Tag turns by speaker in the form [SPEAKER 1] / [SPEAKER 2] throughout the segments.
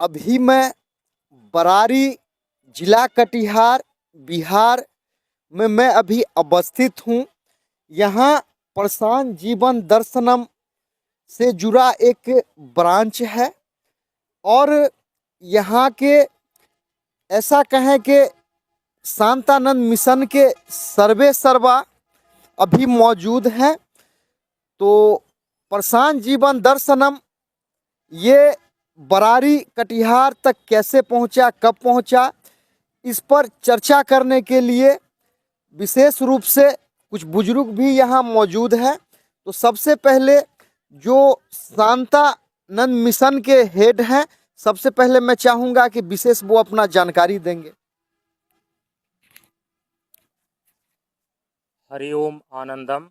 [SPEAKER 1] अभी मैं बरारी जिला कटिहार बिहार में मैं अभी अवस्थित हूँ। यहाँ प्रशांत जीवन दर्शनम से जुड़ा एक ब्रांच है और यहाँ के ऐसा कहें कि शांतानंद मिशन के सर्वे सर्वा अभी मौजूद हैं। तो प्रशांत जीवन दर्शनम ये बरारी कटिहार तक कैसे पहुंचा, कब पहुंचा, इस पर चर्चा करने के लिए विशेष रूप से कुछ बुजुर्ग भी यहाँ मौजूद हैं। तो सबसे पहले जो शांतानंद मिशन के हेड हैं, सबसे पहले मैं चाहूँगा कि विशेष वो अपना जानकारी देंगे।
[SPEAKER 2] हरिओम आनंदम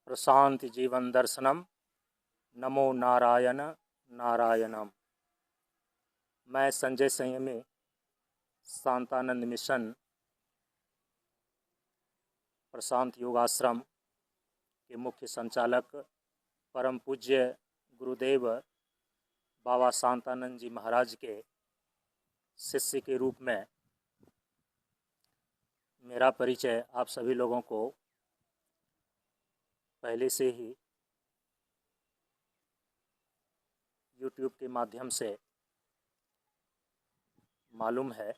[SPEAKER 2] प्रशांत जीवन दर्शनम नमो नारायण नारायणम। मैं संजय संयमी शांतानंद मिशन प्रशांत योगाश्रम के मुख्य संचालक परम पूज्य गुरुदेव बाबा शांतानंद जी महाराज के शिष्य के रूप में मेरा परिचय आप सभी लोगों को पहले से ही YouTube के माध्यम से मालूम है।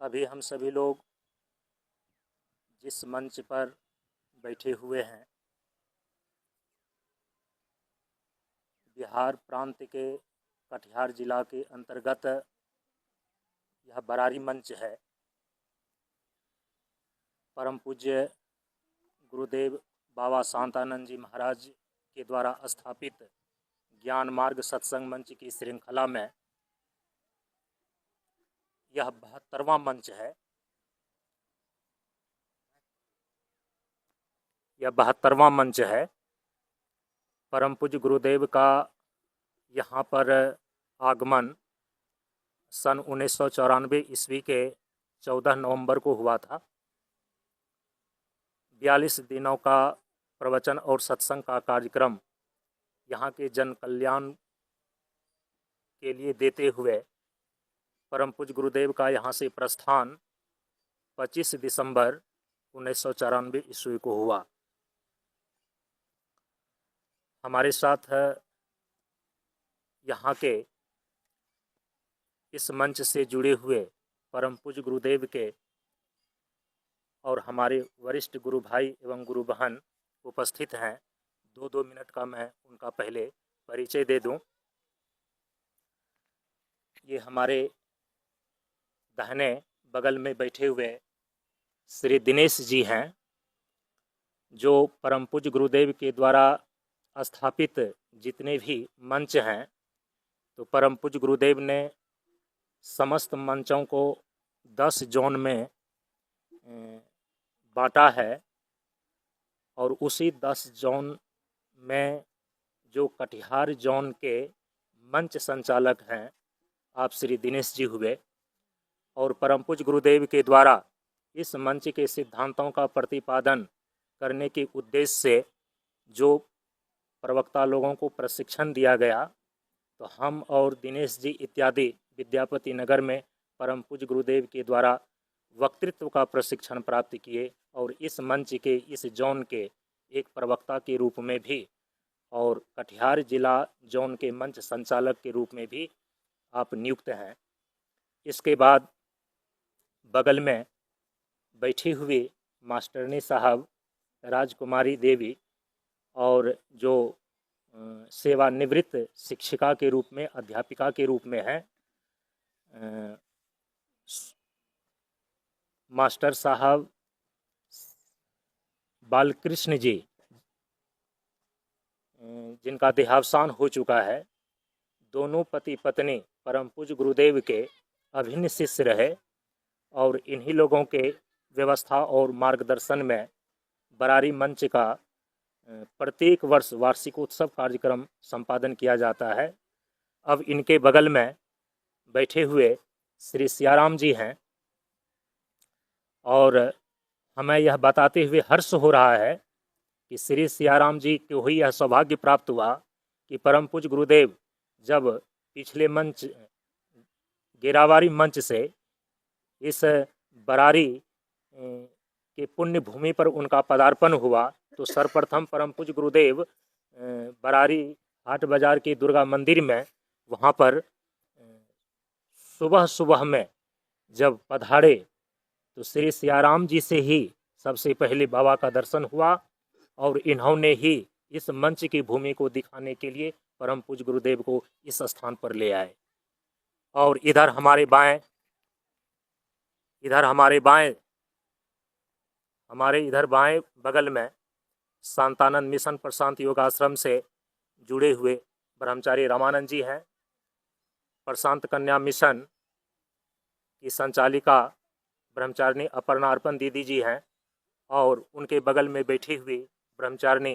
[SPEAKER 2] अभी हम सभी लोग जिस मंच पर बैठे हुए हैं, बिहार प्रांत के कटिहार जिला के अंतर्गत यह बरारी मंच है। परम पूज्य गुरुदेव बाबा शांतानंद जी महाराज के द्वारा स्थापित ज्ञान मार्ग सत्संग मंच की श्रृंखला में यह 72वां मंच है। यह 72वां मंच है। परम पूज्य गुरुदेव का यहाँ पर आगमन सन 1994 ईस्वी के 14 नवंबर को हुआ था। 42 दिनों का प्रवचन और सत्संग का कार्यक्रम यहाँ के जन कल्याण के लिए देते हुए परम पूज्य गुरुदेव का यहाँ से प्रस्थान 25 दिसंबर 1994 ईस्वी को हुआ। हमारे साथ यहाँ के इस मंच से जुड़े हुए परम पूज्य गुरुदेव के और हमारे वरिष्ठ गुरु भाई एवं गुरु बहन उपस्थित हैं। 2-2 मिनट का मैं उनका पहले परिचय दे दूं। ये हमारे दाहिने बगल में बैठे हुए श्री दिनेश जी हैं, जो परम पूज्य गुरुदेव के द्वारा स्थापित जितने भी मंच हैं, तो परम पूज्य गुरुदेव ने समस्त मंचों को 10 जोन में बांटा है और उसी 10 जोन में जो कटिहार जोन के मंच संचालक हैं आप श्री दिनेश जी हुए और परम पूज्य गुरुदेव के द्वारा इस मंच के सिद्धांतों का प्रतिपादन करने के उद्देश्य से जो प्रवक्ता लोगों को प्रशिक्षण दिया गया, तो हम और दिनेश जी इत्यादि विद्यापति नगर में परम पूज्य गुरुदेव के द्वारा वक्तृत्व का प्रशिक्षण प्राप्त किए और इस मंच के इस जोन के एक प्रवक्ता के रूप में भी और कटिहार जिला जोन के मंच संचालक के रूप में भी आप नियुक्त हैं। इसके बाद बगल में बैठी हुई मास्टरनी साहब राजकुमारी देवी और जो सेवानिवृत्त शिक्षिका के रूप में, अध्यापिका के रूप में है मास्टर साहब बालकृष्ण जी, जिनका देहावसान हो चुका है। दोनों पति पत्नी परम पूज्य गुरुदेव के अभिन्न शिष्य रहे और इन्हीं लोगों के व्यवस्था और मार्गदर्शन में बरारी मंच का प्रत्येक वर्ष वार्षिकोत्सव कार्यक्रम संपादन किया जाता है। अब इनके बगल में बैठे हुए श्री सियाराम जी हैं और हमें यह बताते हुए हर्ष हो रहा है कि श्री सियाराम जी को ही यह सौभाग्य प्राप्त हुआ कि परम पूज्य गुरुदेव जब पिछले मंच गेरावारी मंच से इस बरारी के पुण्य भूमि पर उनका पदार्पण हुआ, तो सर्वप्रथम परम पूज्य गुरुदेव बरारी हाट बाजार के दुर्गा मंदिर में वहाँ पर सुबह सुबह में जब पधारे तो श्री सियाराम जी से ही सबसे पहले बाबा का दर्शन हुआ, और इन्होंने ही इस मंच की भूमि को दिखाने के लिए परम पूज्य गुरुदेव को इस स्थान पर ले आए। और इधर हमारे बाएं बगल में शांतानंद मिशन प्रशांत योगाश्रम से जुड़े हुए ब्रह्मचारी रामानंद जी हैं। प्रशांत कन्या मिशन की संचालिका ब्रह्मचारिणी अपर्णा अर्पण दीदी जी हैं, और उनके बगल में बैठी हुई ब्रह्मचारिणी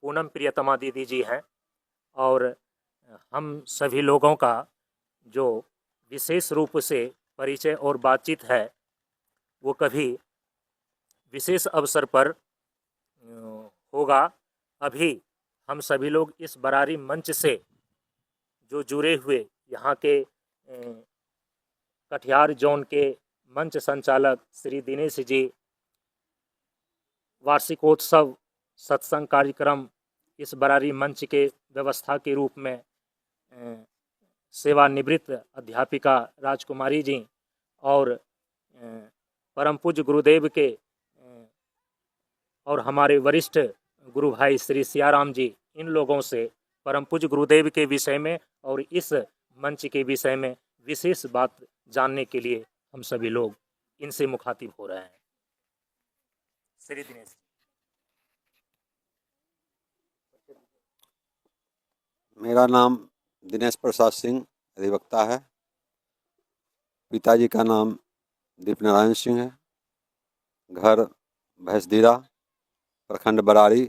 [SPEAKER 2] पूनम प्रियतमा दीदी जी हैं। और हम सभी लोगों का जो विशेष रूप से परिचय और बातचीत है वो कभी विशेष अवसर पर होगा। अभी हम सभी लोग इस बरारी मंच से जो जुड़े हुए यहाँ के कटिहार जोन के मंच संचालक श्री दिनेश जी वार्षिकोत्सव सत्संग कार्यक्रम इस बरारी मंच के व्यवस्था के रूप में सेवानिवृत्त अध्यापिका राजकुमारी जी और परम पूज्य गुरुदेव के और हमारे वरिष्ठ गुरु भाई श्री सियाराम जी, इन लोगों से परम पूज्य गुरुदेव के विषय में और इस मंच के विषय में विशेष बात जानने के लिए हम सभी लोग इनसे मुखातिब हो रहे हैं। श्री दिनेश।
[SPEAKER 3] मेरा नाम दिनेश प्रसाद सिंह अधिवक्ता है। पिताजी का नाम दीप नारायण सिंह है। घर भैंसदीरा, प्रखंड बरारी,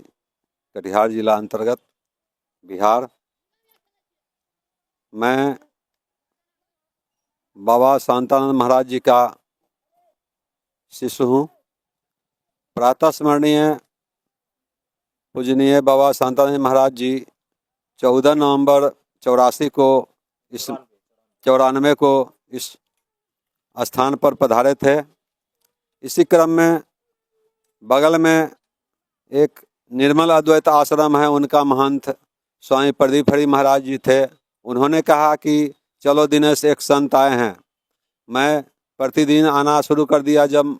[SPEAKER 3] कटिहार जिला अंतर्गत, बिहार। मैं बाबा शांतानंद महाराज जी का शिष्य हूँ। प्रातः स्मरणीय पूजनीय बाबा शांतानंद महाराज जी 14 नवंबर 84 को 94 को इस स्थान पर पधारे थे। इसी क्रम में बगल में एक निर्मल अद्वैत आश्रम है, उनका महंत स्वामी प्रदीप हरि महाराज जी थे। उन्होंने कहा कि चलो दिनेश, एक संत आए हैं। मैं प्रतिदिन आना शुरू कर दिया। जब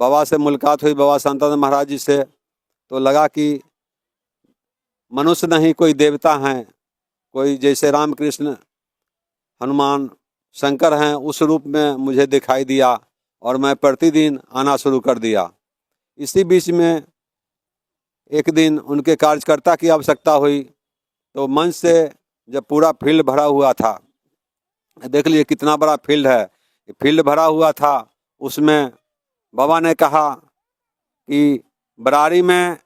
[SPEAKER 3] बाबा से मुलाकात हुई, बाबा शांतानंद महाराज जी से, तो लगा कि मनुष्य नहीं कोई देवता हैं, कोई जैसे राम कृष्ण हनुमान शंकर हैं उस रूप में मुझे दिखाई दिया, और मैं प्रतिदिन आना शुरू कर दिया। इसी बीच में एक दिन उनके कार्यकर्ता की आवश्यकता हुई, तो मंच से जब पूरा फील्ड भरा हुआ था, देख लीजिए कितना बड़ा फील्ड है, फील्ड भरा हुआ था, उसमें बाबा ने कहा कि बरारी में,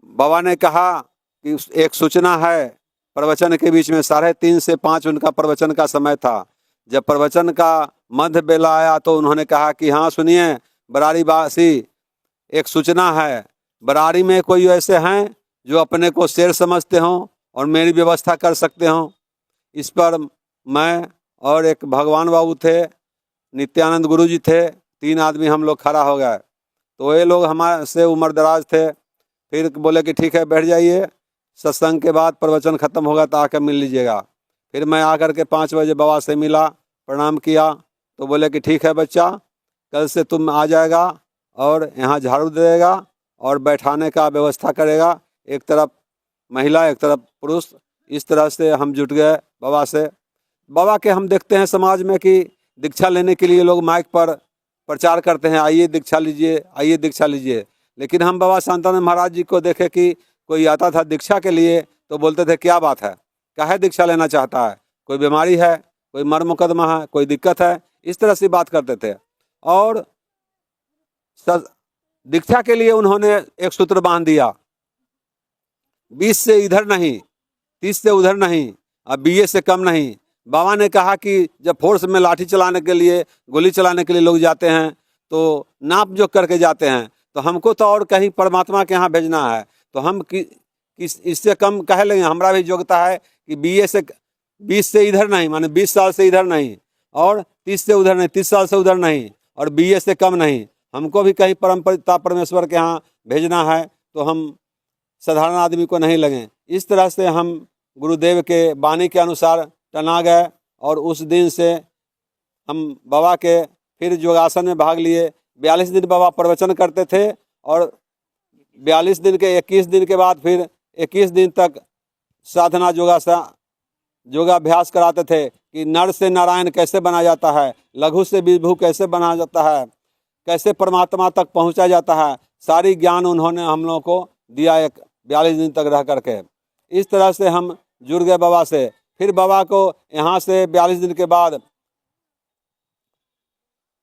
[SPEAKER 3] बाबा ने कहा कि एक सूचना है। प्रवचन के बीच में 3:30 से 5 उनका प्रवचन का समय था। जब प्रवचन का मध्य बेला आया तो उन्होंने कहा कि हाँ सुनिए बरारी वासी, एक सूचना है। बरारी में कोई ऐसे हैं जो अपने को शेर समझते हों और मेरी व्यवस्था कर सकते हों। इस पर मैं और एक भगवान बाबू थे, नित्यानंद गुरु जी थे, 3 आदमी हम लोग खड़ा हो गए। तो ये लोग हमारे से उम्र दराज थे। फिर बोले कि ठीक है बैठ जाइए, सत्संग के बाद प्रवचन ख़त्म होगा तो आकर मिल लीजिएगा। फिर मैं आकर के 5 बजे बाबा से मिला, प्रणाम किया, तो बोले कि ठीक है बच्चा, कल से तुम आ जाएगा और यहाँ झाड़ू दे देगा और बैठाने का व्यवस्था करेगा, एक तरफ महिला एक तरफ पुरुष। इस तरह से हम जुट गए बाबा से। बाबा के हम देखते हैं समाज में कि दीक्षा लेने के लिए लोग माइक पर प्रचार करते हैं, आइए दीक्षा लीजिए, आइए दीक्षा लीजिए। लेकिन हम बाबा शांतानंद महाराज जी को देखे कि कोई आता था दीक्षा के लिए तो बोलते थे क्या बात है, काहे दीक्षा लेना चाहता है, कोई बीमारी है, कोई मर मुकदमा है, कोई दिक्कत है, इस तरह से बात करते थे। और दीक्षा के लिए उन्होंने एक सूत्र बांध दिया, 20 से इधर नहीं, 30 से उधर नहीं, अब BA से कम नहीं। बाबा ने कहा कि जब फोर्स में लाठी चलाने के लिए, गोली चलाने के लिए लोग जाते हैं तो नाप जोख करके जाते हैं, तो हमको तो और कहीं परमात्मा के यहाँ भेजना है, तो हम इससे कम कह लेंगे। हमारा भी योग्यता है कि 20 से इधर नहीं, माने 20 साल से इधर नहीं, और 30 से उधर नहीं, 30 साल से उधर नहीं, और BA से कम नहीं। हमको भी कहीं परम पिता परमेश्वर के यहाँ भेजना है, तो हम साधारण आदमी को नहीं लगे। इस तरह से हम गुरुदेव के वाणी के अनुसार टना गए, और उस दिन से हम बाबा के फिर योगासन में भाग लिए। 42 दिन बाबा प्रवचन करते थे, और 42 दिन के 21 दिन के बाद फिर 21 दिन तक साधना योगाभ्यास कराते थे कि नर से नारायण कैसे बना जाता है, लघु से विभु कैसे बना जाता है, कैसे परमात्मा तक पहुंचा जाता है। सारी ज्ञान उन्होंने हम लोगों को दिया, एक 42 दिन तक रह करके। इस तरह से हम जुड़ गए बाबा से। फिर बाबा को यहाँ से 42 दिन के बाद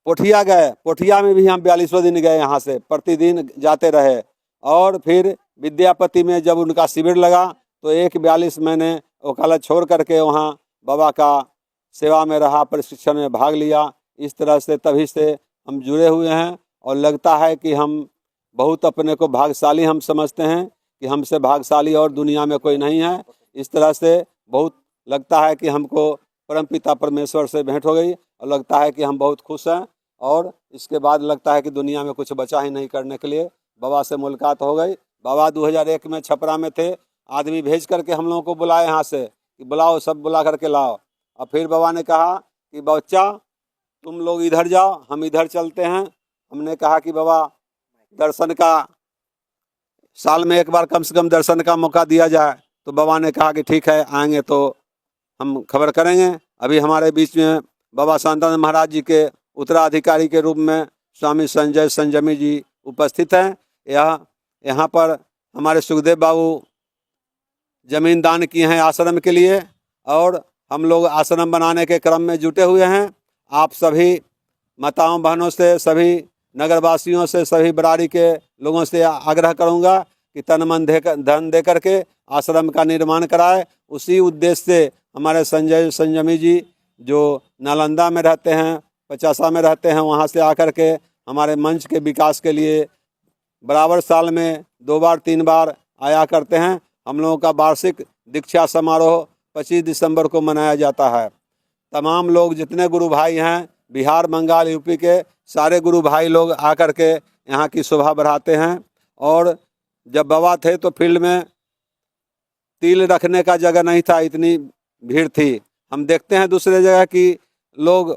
[SPEAKER 3] पोठिया गए। पोठिया में भी हम 42वें दिन गए, यहाँ से प्रतिदिन जाते रहे। और फिर विद्यापति में जब उनका शिविर लगा तो 42 मैंने वकालत छोड़ करके वहाँ बाबा का सेवा में रहा, प्रशिक्षण में भाग लिया। इस तरह से तभी से हम जुड़े हुए हैं, और लगता है कि हम बहुत अपने को भाग्यशाली हम समझते हैं कि हमसे भाग्यशाली और दुनिया में कोई नहीं है। इस तरह से बहुत लगता है कि हमको परमपिता परमेश्वर से भेंट हो गई, और लगता है कि हम बहुत खुश हैं। और इसके बाद लगता है कि दुनिया में कुछ बचा ही नहीं करने के लिए। बाबा से मुलाकात हो गई। बाबा 2001 में छपरा में थे, आदमी भेज करके हम लोगों को बुलाए यहाँ से कि बुलाओ, सब बुला करके लाओ। और फिर बाबा ने कहा कि बच्चा तुम लोग इधर जाओ, हम इधर चलते हैं। हमने कहा कि बाबा दर्शन का साल में एक बार कम से कम दर्शन का मौका दिया जाए। तो बाबा ने कहा कि ठीक है, आएंगे तो हम खबर करेंगे। अभी हमारे बीच में बाबा शांतानंद महाराज जी के उत्तराधिकारी के रूप में स्वामी संजय संजमी जी उपस्थित हैं। यहाँ पर हमारे सुखदेव बाबू जमीन दान किए हैं आश्रम के लिए, और हम लोग आश्रम बनाने के क्रम में जुटे हुए हैं। आप सभी माताओं बहनों से, सभी नगरवासियों से, सभी बरारी के लोगों से आग्रह करूंगा कि तन मन धन दे करके आश्रम का निर्माण कराए। उसी उद्देश्य से हमारे संजय संजमी जी जो नालंदा में रहते हैं, पचासा में रहते हैं, वहाँ से आकर के हमारे मंच के विकास के लिए बराबर साल में 2 बार 3 बार आया करते हैं। हम लोगों का वार्षिक दीक्षा समारोह 25 दिसंबर को मनाया जाता है। तमाम लोग जितने गुरु भाई हैं, बिहार, बंगाल, यूपी के सारे गुरु भाई लोग आकर के यहाँ की शोभा बढ़ाते हैं। और जब बाबा थे तो फील्ड में तिल रखने का जगह नहीं था, इतनी भीड़ थी। हम देखते हैं दूसरे जगह की लोग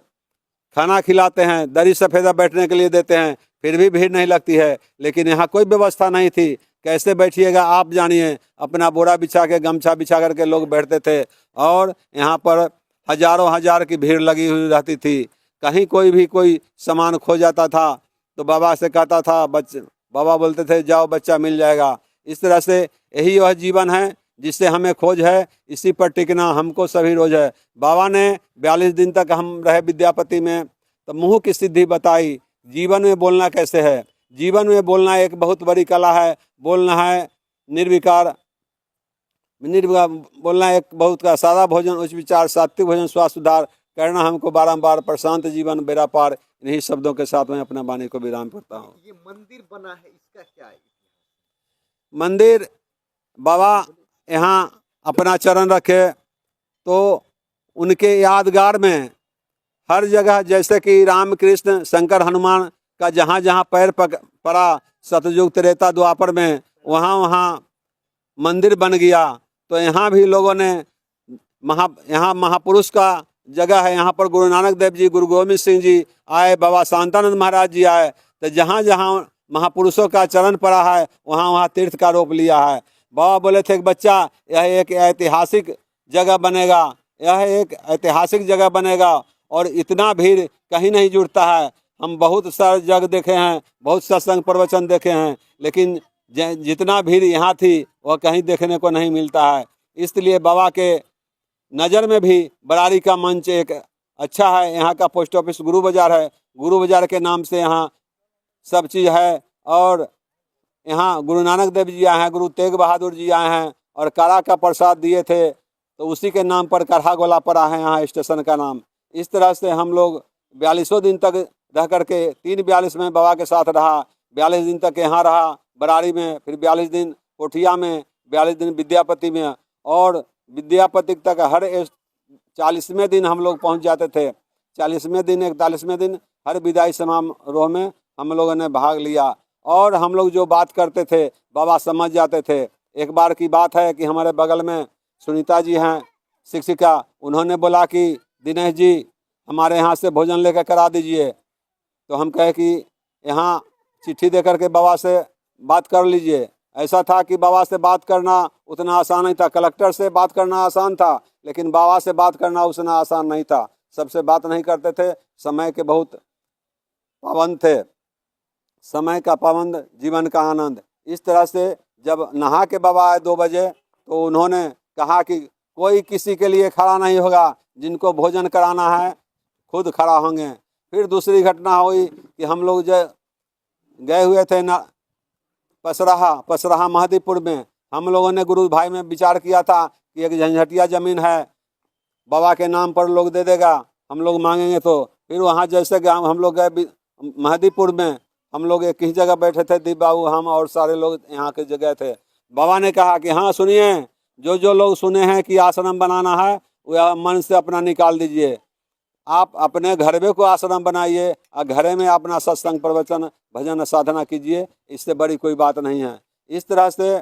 [SPEAKER 3] खाना खिलाते हैं, दरी सफ़ेदा बैठने के लिए देते हैं, फिर भी भीड़ नहीं लगती है। लेकिन यहाँ कोई व्यवस्था नहीं थी, कैसे बैठिएगा आप जानिए। अपना बोरा बिछा के, गमछा बिछा करके लोग बैठते थे, और यहाँ पर हजारों हजार की भीड़ लगी हुई रहती थी। कहीं कोई भी कोई सामान खो जाता था तो बाबा से कहता था, बाबा बोलते थे जाओ बच्चा मिल जाएगा। इस तरह से यही वह जीवन है जिससे हमें खोज है, इसी पर टिकना हमको सभी रोज है। बाबा ने 42 दिन तक हम रहे विद्यापति में, तो मुँह की सिद्धि बताई। जीवन में बोलना कैसे है, जीवन में बोलना एक बहुत बड़ी कला है। बोलना है निर्विकार बोलना एक बहुत का सादा भोजन उच्च विचार, सात्विक भोजन स्वास्थ्य सुधार, करना हमको बारंबार, प्रशांत जीवन बेड़ा पार। इन्हीं शब्दों के साथ मैं अपना वाणी को विराम करता हूँ।
[SPEAKER 1] ये मंदिर बना है, इसका क्या है?
[SPEAKER 3] मंदिर बाबा यहाँ अपना चरण रखे तो उनके यादगार में हर जगह, जैसे कि राम कृष्ण शंकर हनुमान का जहाँ जहाँ पैर पड़ा सतयुग त्रेता द्वापर में, वहाँ वहाँ मंदिर बन गया। तो यहाँ भी लोगों ने यहाँ महापुरुष का जगह है। यहाँ पर गुरु नानक देव जी, गुरु गोविंद सिंह जी आए, बाबा शांतानंद महाराज जी आए। तो जहाँ जहाँ महापुरुषों का चरण पड़ा है, वहाँ वहाँ तीर्थ का रोप लिया है। बाबा बोले थे कि बच्चा, यह एक ऐतिहासिक जगह बनेगा, यह एक ऐतिहासिक जगह बनेगा, और इतना भीड़ कहीं नहीं जुड़ता है। हम बहुत सारे जगह देखे हैं, बहुत सत्संग प्रवचन देखे हैं, लेकिन जितना भीड़ यहाँ थी वह कहीं देखने को नहीं मिलता है। इसलिए बाबा के नज़र में भी बरारी का मंच एक अच्छा है। यहाँ का पोस्ट ऑफिस गुरु बाजार है, गुरु बाजार के नाम से यहाँ सब चीज़ है। और यहाँ गुरु नानक देव जी आए हैं, गुरु तेग बहादुर जी आए हैं, और काढ़ा का प्रसाद दिए थे, तो उसी के नाम पर काढ़ा गोला पड़ा है यहाँ स्टेशन का नाम। इस तरह से हम लोग 42 दिन तक रह करके, 3 42 में बाबा के साथ रहा, 42 दिन तक यहाँ रहा बरारी में, फिर 42 दिन कोठिया में, 42 दिन विद्यापति में, और विद्यापति तक हर 40वें दिन हम लोग पहुंच जाते थे। 40वें दिन 41वें दिन हर विदाई समारोह में हम लोगों ने भाग लिया, और हम लोग जो बात करते थे बाबा समझ जाते थे। एक बार की बात है कि हमारे बगल में सुनीता जी हैं शिक्षिका, उन्होंने बोला कि दिनेश जी हमारे यहाँ से भोजन लेकर करा दीजिए। तो हम कहे कि यहाँ चिट्ठी दे करके बाबा से बात कर लीजिए। ऐसा था कि बाबा से बात करना उतना आसान नहीं था। कलेक्टर से बात करना आसान था, लेकिन बाबा से बात करना उतना आसान नहीं था। सबसे बात नहीं करते थे, समय के बहुत पाबंद थे। समय का पाबंद, जीवन का आनंद। इस तरह से जब नहा के बाबा आए 2 बजे, तो उन्होंने कहा कि कोई किसी के लिए खड़ा नहीं होगा, जिनको भोजन कराना है खुद खड़ा होंगे। फिर दूसरी घटना हुई कि हम लोग जो गए हुए थे ना पसराहा महदीपुर में, हम लोगों ने गुरु भाई में विचार किया था कि एक झंझटिया ज़मीन है, बाबा के नाम पर लोग दे देगा, हम लोग मांगेंगे तो। फिर वहाँ जैसे कि हम लोग गए महदीपुर में, हम लोग एक ही जगह बैठे थे, दीप बाबू हम और सारे लोग यहाँ के जगह थे। बाबा ने कहा कि हाँ सुनिए, जो लोग सुने हैं कि आश्रम बनाना है वह मन से अपना निकाल दीजिए। आप अपने घर में को आश्रम बनाइए और घरे में अपना सत्संग प्रवचन भजन साधना कीजिए, इससे बड़ी कोई बात नहीं है। इस तरह से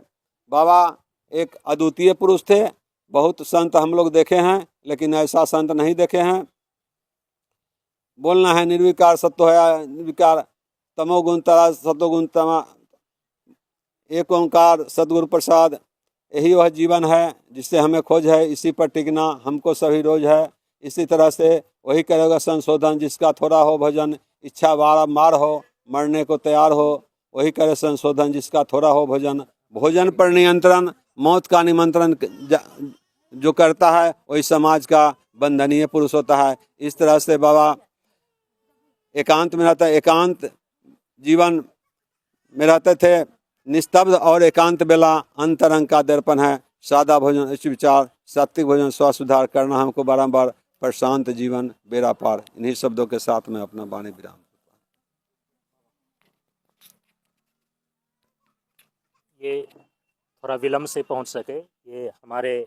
[SPEAKER 3] बाबा एक अद्वितीय पुरुष थे। बहुत संत हम लोग देखे हैं, लेकिन ऐसा संत नहीं देखे हैं। बोलना है निर्विकार सत्व है, निर्विकार तमोगुण तरा सतोगुण तमा, एक ओंकार सदगुरु प्रसाद, यही वह जीवन है जिससे हमें खोज है। इसी पर टिकना हमको सभी रोज है। इसी तरह से वही करेगा संशोधन जिसका थोड़ा हो भजन, इच्छा बारंबार हो, मरने को तैयार हो। वही करे संशोधन जिसका थोड़ा हो भजन। भोजन पर नियंत्रण, मौत का निमंत्रण जो करता है वही समाज का वंदनीय पुरुष होता है। इस तरह से बाबा एकांत में रहता है, एकांत जीवन में रहते थे। निस्तब्ध और एकांत बेला अंतरंग का दर्पण है। सादा भोजन, उच्च विचार, सात्विक भोजन, स्वास्थ्य सुधार करना हमको बारंबार, प्रशांत जीवन बेड़ा पार। इन्हीं शब्दों के साथ में अपना वाणी विराम।
[SPEAKER 2] ये थोड़ा विलम्ब से पहुंच सके, ये हमारे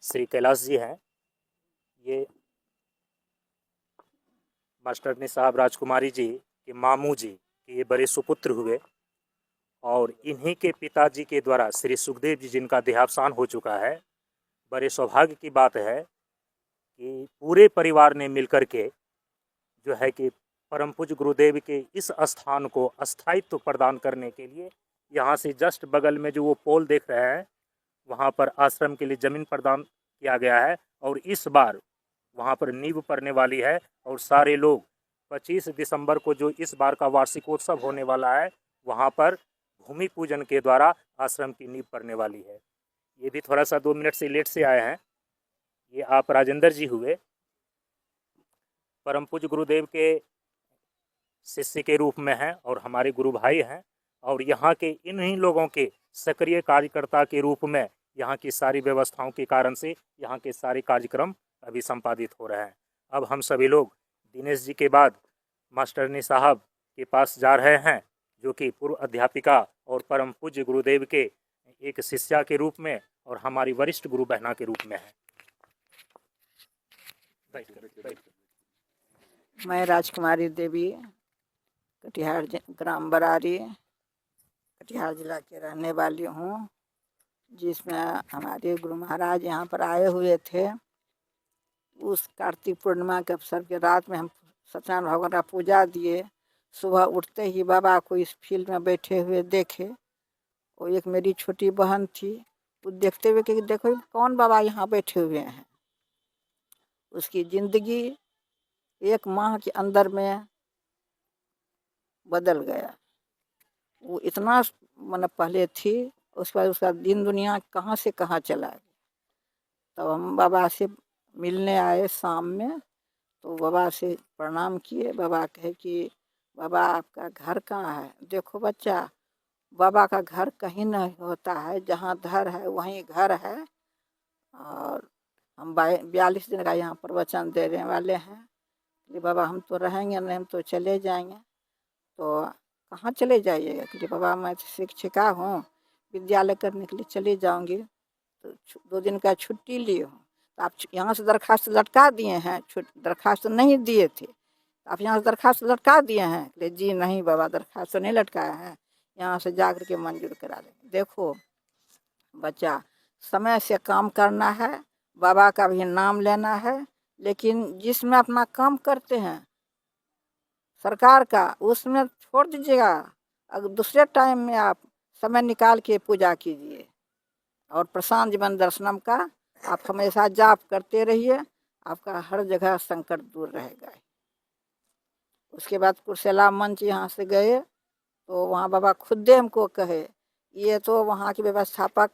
[SPEAKER 2] श्री कैलाश जी हैं। ये मास्टरनी साहब राजकुमारी जी के मामू जी के ये बड़े सुपुत्र हुए, और इन्हीं के पिताजी के द्वारा श्री सुखदेव जी जिनका देहावसान हो चुका है। बड़े सौभाग्य की बात है कि पूरे परिवार ने मिलकर के जो है कि परम पूज्य गुरुदेव के इस स्थान को अस्थायित्व प्रदान करने के लिए, यहाँ से जस्ट बगल में जो वो पोल देख रहे हैं, वहाँ पर आश्रम के लिए ज़मीन प्रदान किया गया है। और इस बार वहाँ पर नींव पड़ने वाली है, और सारे लोग 25 दिसंबर को जो इस बार का वार्षिकोत्सव होने वाला है, वहाँ पर भूमि पूजन के द्वारा आश्रम की नींव पड़ने वाली है। ये भी थोड़ा सा 2 मिनट से लेट से आए हैं। ये आप राजेंद्र जी हुए, परम पूज्य गुरुदेव के शिष्य के रूप में हैं और हमारे गुरु भाई हैं, और यहाँ के इन्हीं लोगों के सक्रिय कार्यकर्ता के रूप में यहाँ की सारी व्यवस्थाओं के कारण से यहाँ के सारे कार्यक्रम अभी संपादित हो रहे हैं। अब हम सभी लोग दिनेश जी के बाद मास्टरनी साहब के पास जा रहे हैं, जो कि पूर्व अध्यापिका और परम पूज्य गुरुदेव के एक शिष्या के रूप में और हमारी वरिष्ठ गुरु बहना के रूप में है।
[SPEAKER 4] मैं राजकुमारी देवी, कटिहार ग्राम बरारी, कटिहार जिला के रहने वाली हूँ, जिसमें हमारे गुरु महाराज यहाँ पर आए हुए थे। उस कार्तिक पूर्णिमा के अवसर के रात में हम सत्यनारायण भगवान का पूजा दिए। सुबह उठते ही बाबा को इस फील्ड में बैठे हुए देखे। और एक मेरी छोटी बहन थी, वो देखते हुए कि देखो कौन बाबा यहाँ बैठे हुए हैं। उसकी ज़िंदगी 1 माह के अंदर में बदल गया। वो इतना मतलब पहले थी, उसके बाद उसका दिन दुनिया कहाँ से कहाँ चला गया। तब हम बाबा से मिलने आए शाम में, तो बाबा से प्रणाम किए। बाबा कहे कि बाबा आपका घर कहाँ है? देखो बच्चा, बाबा का घर कहीं नहीं होता है, जहाँ धर है वहीं घर है। और हम 42 दिन का यहाँ प्रवचन देने वाले हैं कि बाबा हम तो रहेंगे नहीं, हम तो चले जाएंगे। तो कहाँ चले जाइएगा? कि बाबा मैं शिक्षिका हूँ, विद्यालय करने के लिए चली जाऊंगी, तो 2 दिन का छुट्टी लिए हूँ। तो आप यहाँ से दरखास्त लटका दिए हैं, दरखास्त नहीं दिए थे, तो आप यहाँ से दरखास्त लटका दिए हैं? ले जी नहीं बाबा, दरखास्त नहीं लटकाया है, यहाँ से जा कर के मंजूर करा देंगे। देखो बच्चा, समय से काम करना है, बाबा का भी नाम लेना है, लेकिन जिसमें अपना काम करते हैं सरकार का, उसमें छोड़ दीजिएगा। अगर दूसरे टाइम में आप समय निकाल के पूजा कीजिए। और प्रशांत जीवन दर्शनम का आप हमेशा जाप करते रहिए, आपका हर जगह संकट दूर रहेगा। उसके बाद कुर्सेला मंच यहाँ से गए तो वहाँ बाबा खुद हमको कहे, ये तो वहाँ के व्यवस्थापक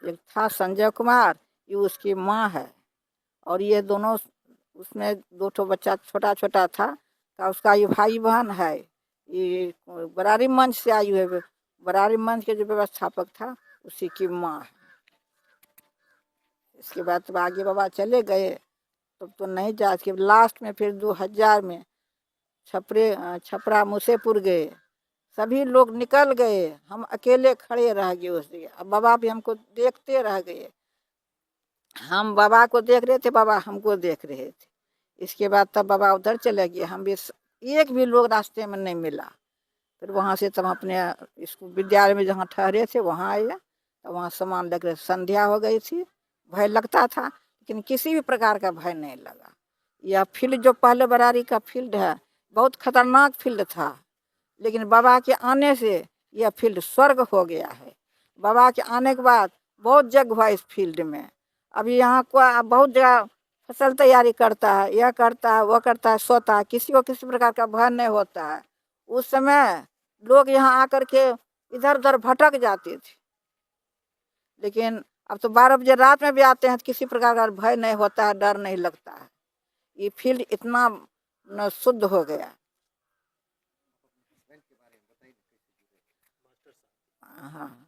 [SPEAKER 4] एक था संजय कुमार, ये उसकी माँ है, और ये दोनों, उसमें 2 ठो बच्चा छोटा छोटा था, का उसका ये भाई बहन है। ये बरारी मंच से आई है, बरारी मंच के जो व्यवस्थापक था उसी की माँ है। इसके बाद तो आगे बाबा चले गए, तब तो नहीं जा, इसके लास्ट में फिर 2000 में छपरा मुसेपुर गए, सभी लोग निकल गए, हम अकेले खड़े रह गए उस जगह। अब बाबा भी हमको देखते रह गए, हम बाबा को देख रहे थे, बाबा हमको देख रहे थे। इसके बाद तब बाबा उधर चले गए, हम भी एक भी लोग रास्ते में नहीं मिला। फिर वहाँ से तब अपने स्कूल विद्यालय में जहाँ ठहरे थे वहाँ आए, तो वहाँ सामान लग रहे, संध्या हो गई थी, भय लगता था, लेकिन किसी भी प्रकार का भय नहीं लगा। यह फील्ड जो पहले बरारी का फील्ड है, बहुत खतरनाक फील्ड था, लेकिन बाबा के आने से यह फील्ड स्वर्ग हो गया है। बाबा के आने के बाद बहुत जग हुआ इस फील्ड में। अभी यहाँ को बहुत जगह फसल तैयारी करता है, यह करता है, वह करता है, सोता है, किसी को किसी प्रकार का भय नहीं होता है। उस समय लोग यहाँ आकर के इधर उधर भटक जाते थे, लेकिन अब तो 12 बजे रात में भी आते हैं तो किसी प्रकार का भय नहीं होता है, डर नहीं लगता है। ये फील्ड इतना न शुद्ध हो गया। हाँ,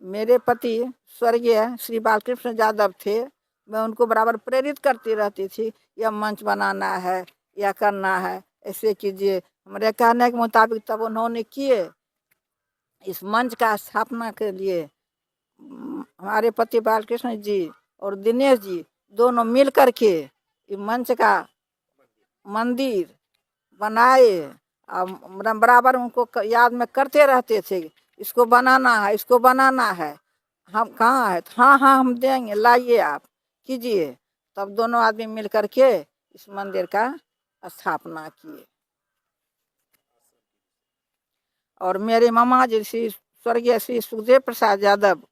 [SPEAKER 4] मेरे पति स्वर्गीय श्री बालकृष्ण यादव थे, मैं उनको बराबर प्रेरित करती रहती थी, यह मंच बनाना है, यह करना है, ऐसे कीजिए। हमारे कहने के मुताबिक तब उन्होंने किए। इस मंच का स्थापना के लिए हमारे पति बालकृष्ण जी और दिनेश जी दोनों मिल कर के इस मंच का मंदिर बनाए। अब बराबर उनको याद में करते रहते थे, इसको बनाना है, इसको बनाना है, हम कहाँ है, हाँ हाँ हम देंगे, लाइए आप कीजिए। तब दोनों आदमी मिल करके इस मंदिर का स्थापना किए। और मेरे मामा जी श्री स्वर्गीय श्री सुखदेव प्रसाद यादव,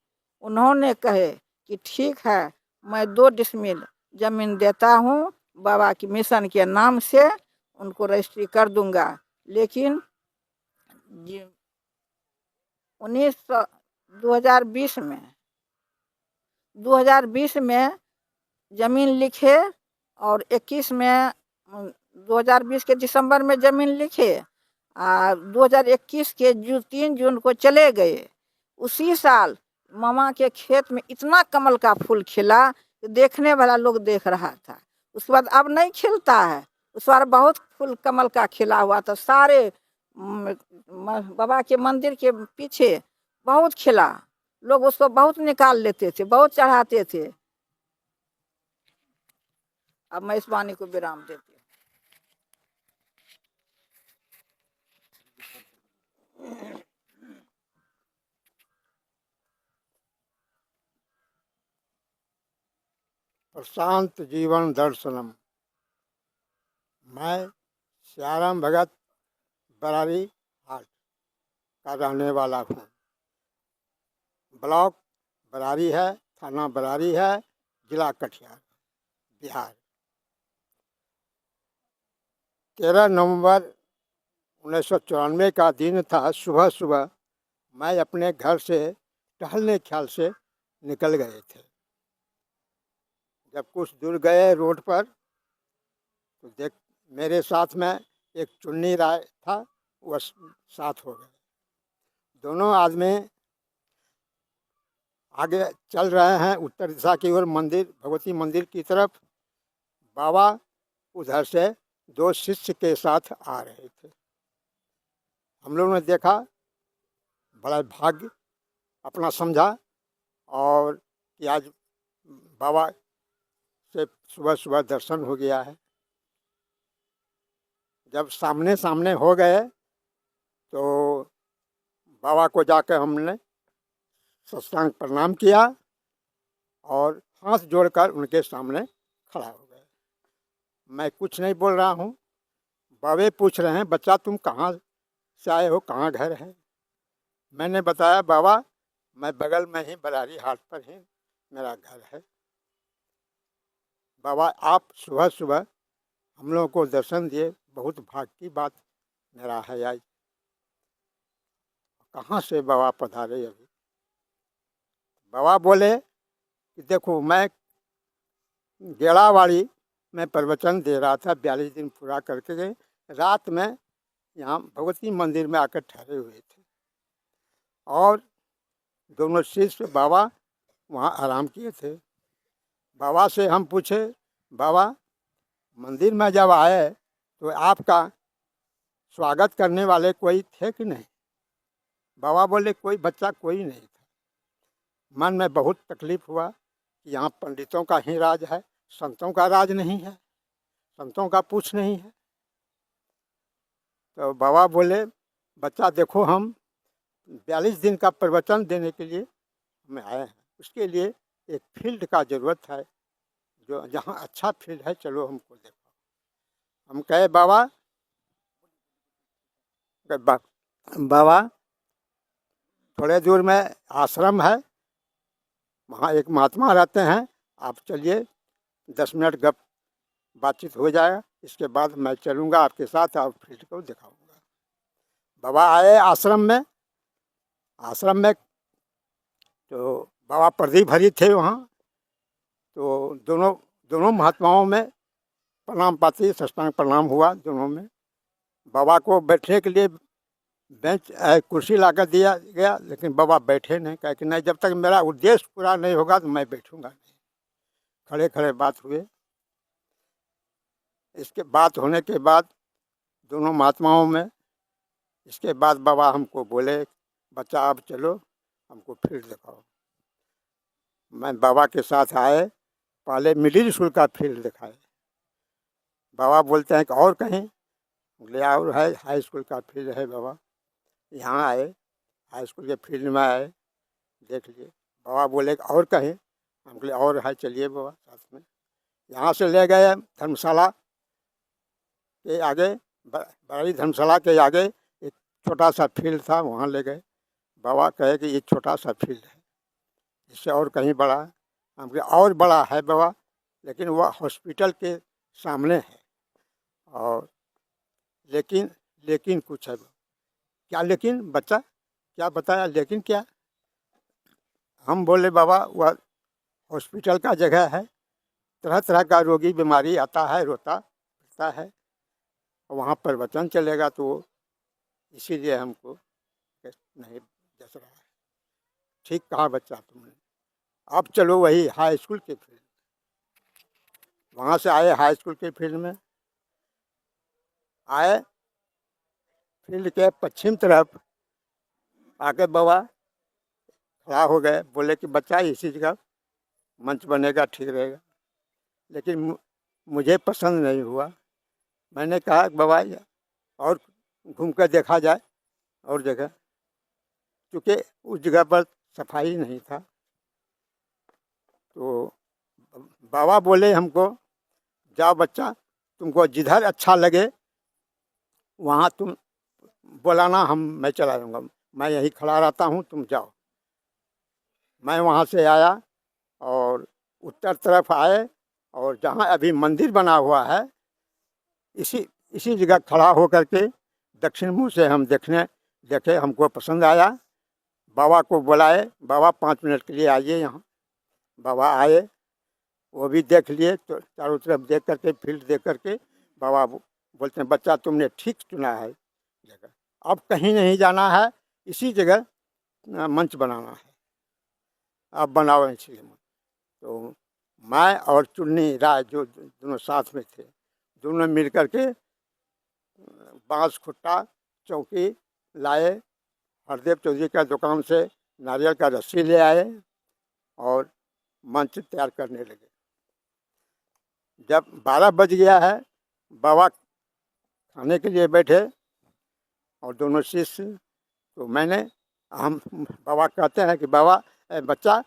[SPEAKER 4] उन्होंने कहे कि ठीक है, मैं 2 डिसमिल जमीन देता हूँ, बाबा की मिशन के नाम से उनको रजिस्ट्री कर दूंगा। लेकिन 2020 में जमीन लिखे, और 21 में 2020 के दिसंबर में जमीन लिखे, 2021 के 3 जून को चले गए। उसी साल मामा के खेत में इतना कमल का फूल खिला कि देखने वाला लोग देख रहा था। उसके बाद अब नहीं खिलता है, उस बार बहुत फूल कमल का खिला हुआ था, सारे बाबा के मंदिर के पीछे बहुत खिला, लोग उसको बहुत निकाल लेते थे, बहुत चढ़ाते थे। अब मैं इस वाणी को विराम देती हूँ।
[SPEAKER 5] प्रशांत जीवन दर्शनम। मैं सियाराम भगत बरारी हाट का रहने वाला हूँ। ब्लॉक बरारी है, थाना बरारी है, जिला कटिहार, बिहार। 13 नवंबर 1994 का दिन था। सुबह सुबह मैं अपने घर से टहलने ख्याल से निकल गए थे। जब कुछ दूर गए रोड पर तो देख मेरे साथ में एक चुन्नी राय था, वह साथ हो गए। दोनों आदमी आगे चल रहे हैं उत्तर दिशा की ओर, मंदिर भगवती मंदिर की तरफ। बाबा उधर से 2 शिष्य के साथ आ रहे थे। हम लोगों ने देखा, बड़ा भाग्य अपना समझा और कि आज बाबा से सुबह सुबह दर्शन हो गया है। जब सामने सामने हो गए तो बाबा को जाकर हमने साष्टांग प्रणाम किया और हाथ जोड़कर उनके सामने खड़ा हो गए। मैं कुछ नहीं बोल रहा हूँ। बाबे पूछ रहे हैं, बच्चा तुम कहाँ से आए हो, कहाँ घर है? मैंने बताया, बाबा मैं बगल में ही बरारी हाट पर ही मेरा घर है। बाबा आप सुबह सुबह हम लोगों को दर्शन दिए, बहुत भाग्य की बात मेरा है आज। कहाँ से बाबा पधारे अभी? बाबा बोले कि देखो मैं गेड़ावाड़ी में प्रवचन दे रहा था, 42 दिन पूरा करके गए। रात में यहाँ भगवती मंदिर में आकर ठहरे हुए थे और दोनों शिष्य बाबा वहाँ आराम किए थे। बाबा से हम पूछे, बाबा मंदिर में जब आए तो आपका स्वागत करने वाले कोई थे कि नहीं? बाबा बोले, कोई बच्चा कोई नहीं था। मन में बहुत तकलीफ हुआ कि यहाँ पंडितों का ही राज है, संतों का राज नहीं है, संतों का पूछ नहीं है। तो बाबा बोले, बच्चा देखो हम 42 दिन का प्रवचन देने के लिए हमें आए हैं, उसके लिए एक फील्ड का ज़रूरत है, जो जहाँ अच्छा फील्ड है चलो हमको देखो। हम कहे बाबा थोड़े दूर में आश्रम है, वहाँ एक महात्मा रहते हैं, आप चलिए 10 मिनट गप बातचीत हो जाएगा, इसके बाद मैं चलूँगा आपके साथ और फील्ड को दिखाऊंगा। बाबा आए आश्रम में तो बाबा प्रदीप हरि थे वहाँ। तो दोनों महात्माओं में प्रणाम पाती, साष्टांग प्रणाम हुआ दोनों में। बाबा को बैठने के लिए बेंच कुर्सी लाकर दिया गया, लेकिन बाबा बैठे नहीं, कहे कि नहीं, जब तक मेरा उद्देश्य पूरा नहीं होगा तो मैं बैठूंगा नहीं। खड़े खड़े बात हुए। इसके बात होने के बाद दोनों महात्माओं में, इसके बाद बाबा हमको बोले, बच्चा अब चलो हमको फील्ड दिखाओ। मैं बाबा के साथ आए, पहले मिडिल स्कूल का फील्ड दिखाए। बाबा बोलते हैं कि और कहीं? बोले और है, हाई स्कूल का फील्ड है बाबा। यहाँ आए, हाई स्कूल के फील्ड में आए, देख लिए। बाबा बोले और कहीं? हम बोले और है, चलिए बाबा साथ में। यहाँ से ले गए धर्मशाला के आगे, बड़ी धर्मशाला के आगे एक छोटा सा फील्ड था, वहाँ ले गए। बाबा कहे कि ये छोटा सा फील्ड है, इससे और कहीं बड़ा है? हम बोले और बड़ा है बाबा, लेकिन वह हॉस्पिटल के सामने है। और लेकिन कुछ है। क्या लेकिन? बच्चा क्या बताया, लेकिन क्या? हम बोले बाबा वह हॉस्पिटल का जगह है, तरह तरह का रोगी बीमारी आता है, रोता पीता है, वहाँ प्रवचन चलेगा, तो इसीलिए हमको नहीं जच रहा है। ठीक कहा बच्चा तुमने, अब चलो वही हाई स्कूल के फील्ड। वहाँ से आए हाई स्कूल के फील्ड में आए, फील्ड के पश्चिम तरफ आके बाबा खड़ा हो गए। बोले कि बच्चा इसी जगह मंच बनेगा, ठीक रहेगा। लेकिन मुझे पसंद नहीं हुआ। मैंने कहा बाबा और घूम कर देखा जाए और जगह, क्योंकि उस जगह पर सफाई नहीं था। तो बाबा बोले हमको, जाओ बच्चा, तुमको जिधर अच्छा लगे वहाँ तुम बोलाना, मैं चला जाऊँगा, मैं यहीं खड़ा रहता हूँ, तुम जाओ। मैं वहाँ से आया और उत्तर तरफ आए, और जहाँ अभी मंदिर बना हुआ है इसी जगह खड़ा हो करके दक्षिण मुँह से हम देखे, हमको पसंद आया। बाबा को बुलाए, बाबा 5 मिनट के लिए आइए यहाँ। बाबा आए, वो भी देख लिए, तो चारों तरफ देख करके, फील्ड देख करके बाबा बोलते हैं, बच्चा तुमने ठीक चुना है जगह, अब कहीं नहीं जाना है, इसी जगह मंच बनाना है, अब बनाओ इसलिए। तो मैं और चुन्नी राय जो दोनों साथ में थे, दोनों मिल करके बांस खुट्टा चौकी लाए, हरदेव चौधरी का दुकान से नारियल का रस्सी ले आए और मंच तैयार करने लगे। जब 12 बज गया है, बाबा खाने के लिए बैठे और दोनों शिष्य, तो हम बाबा कहते हैं कि बाबा बच्चा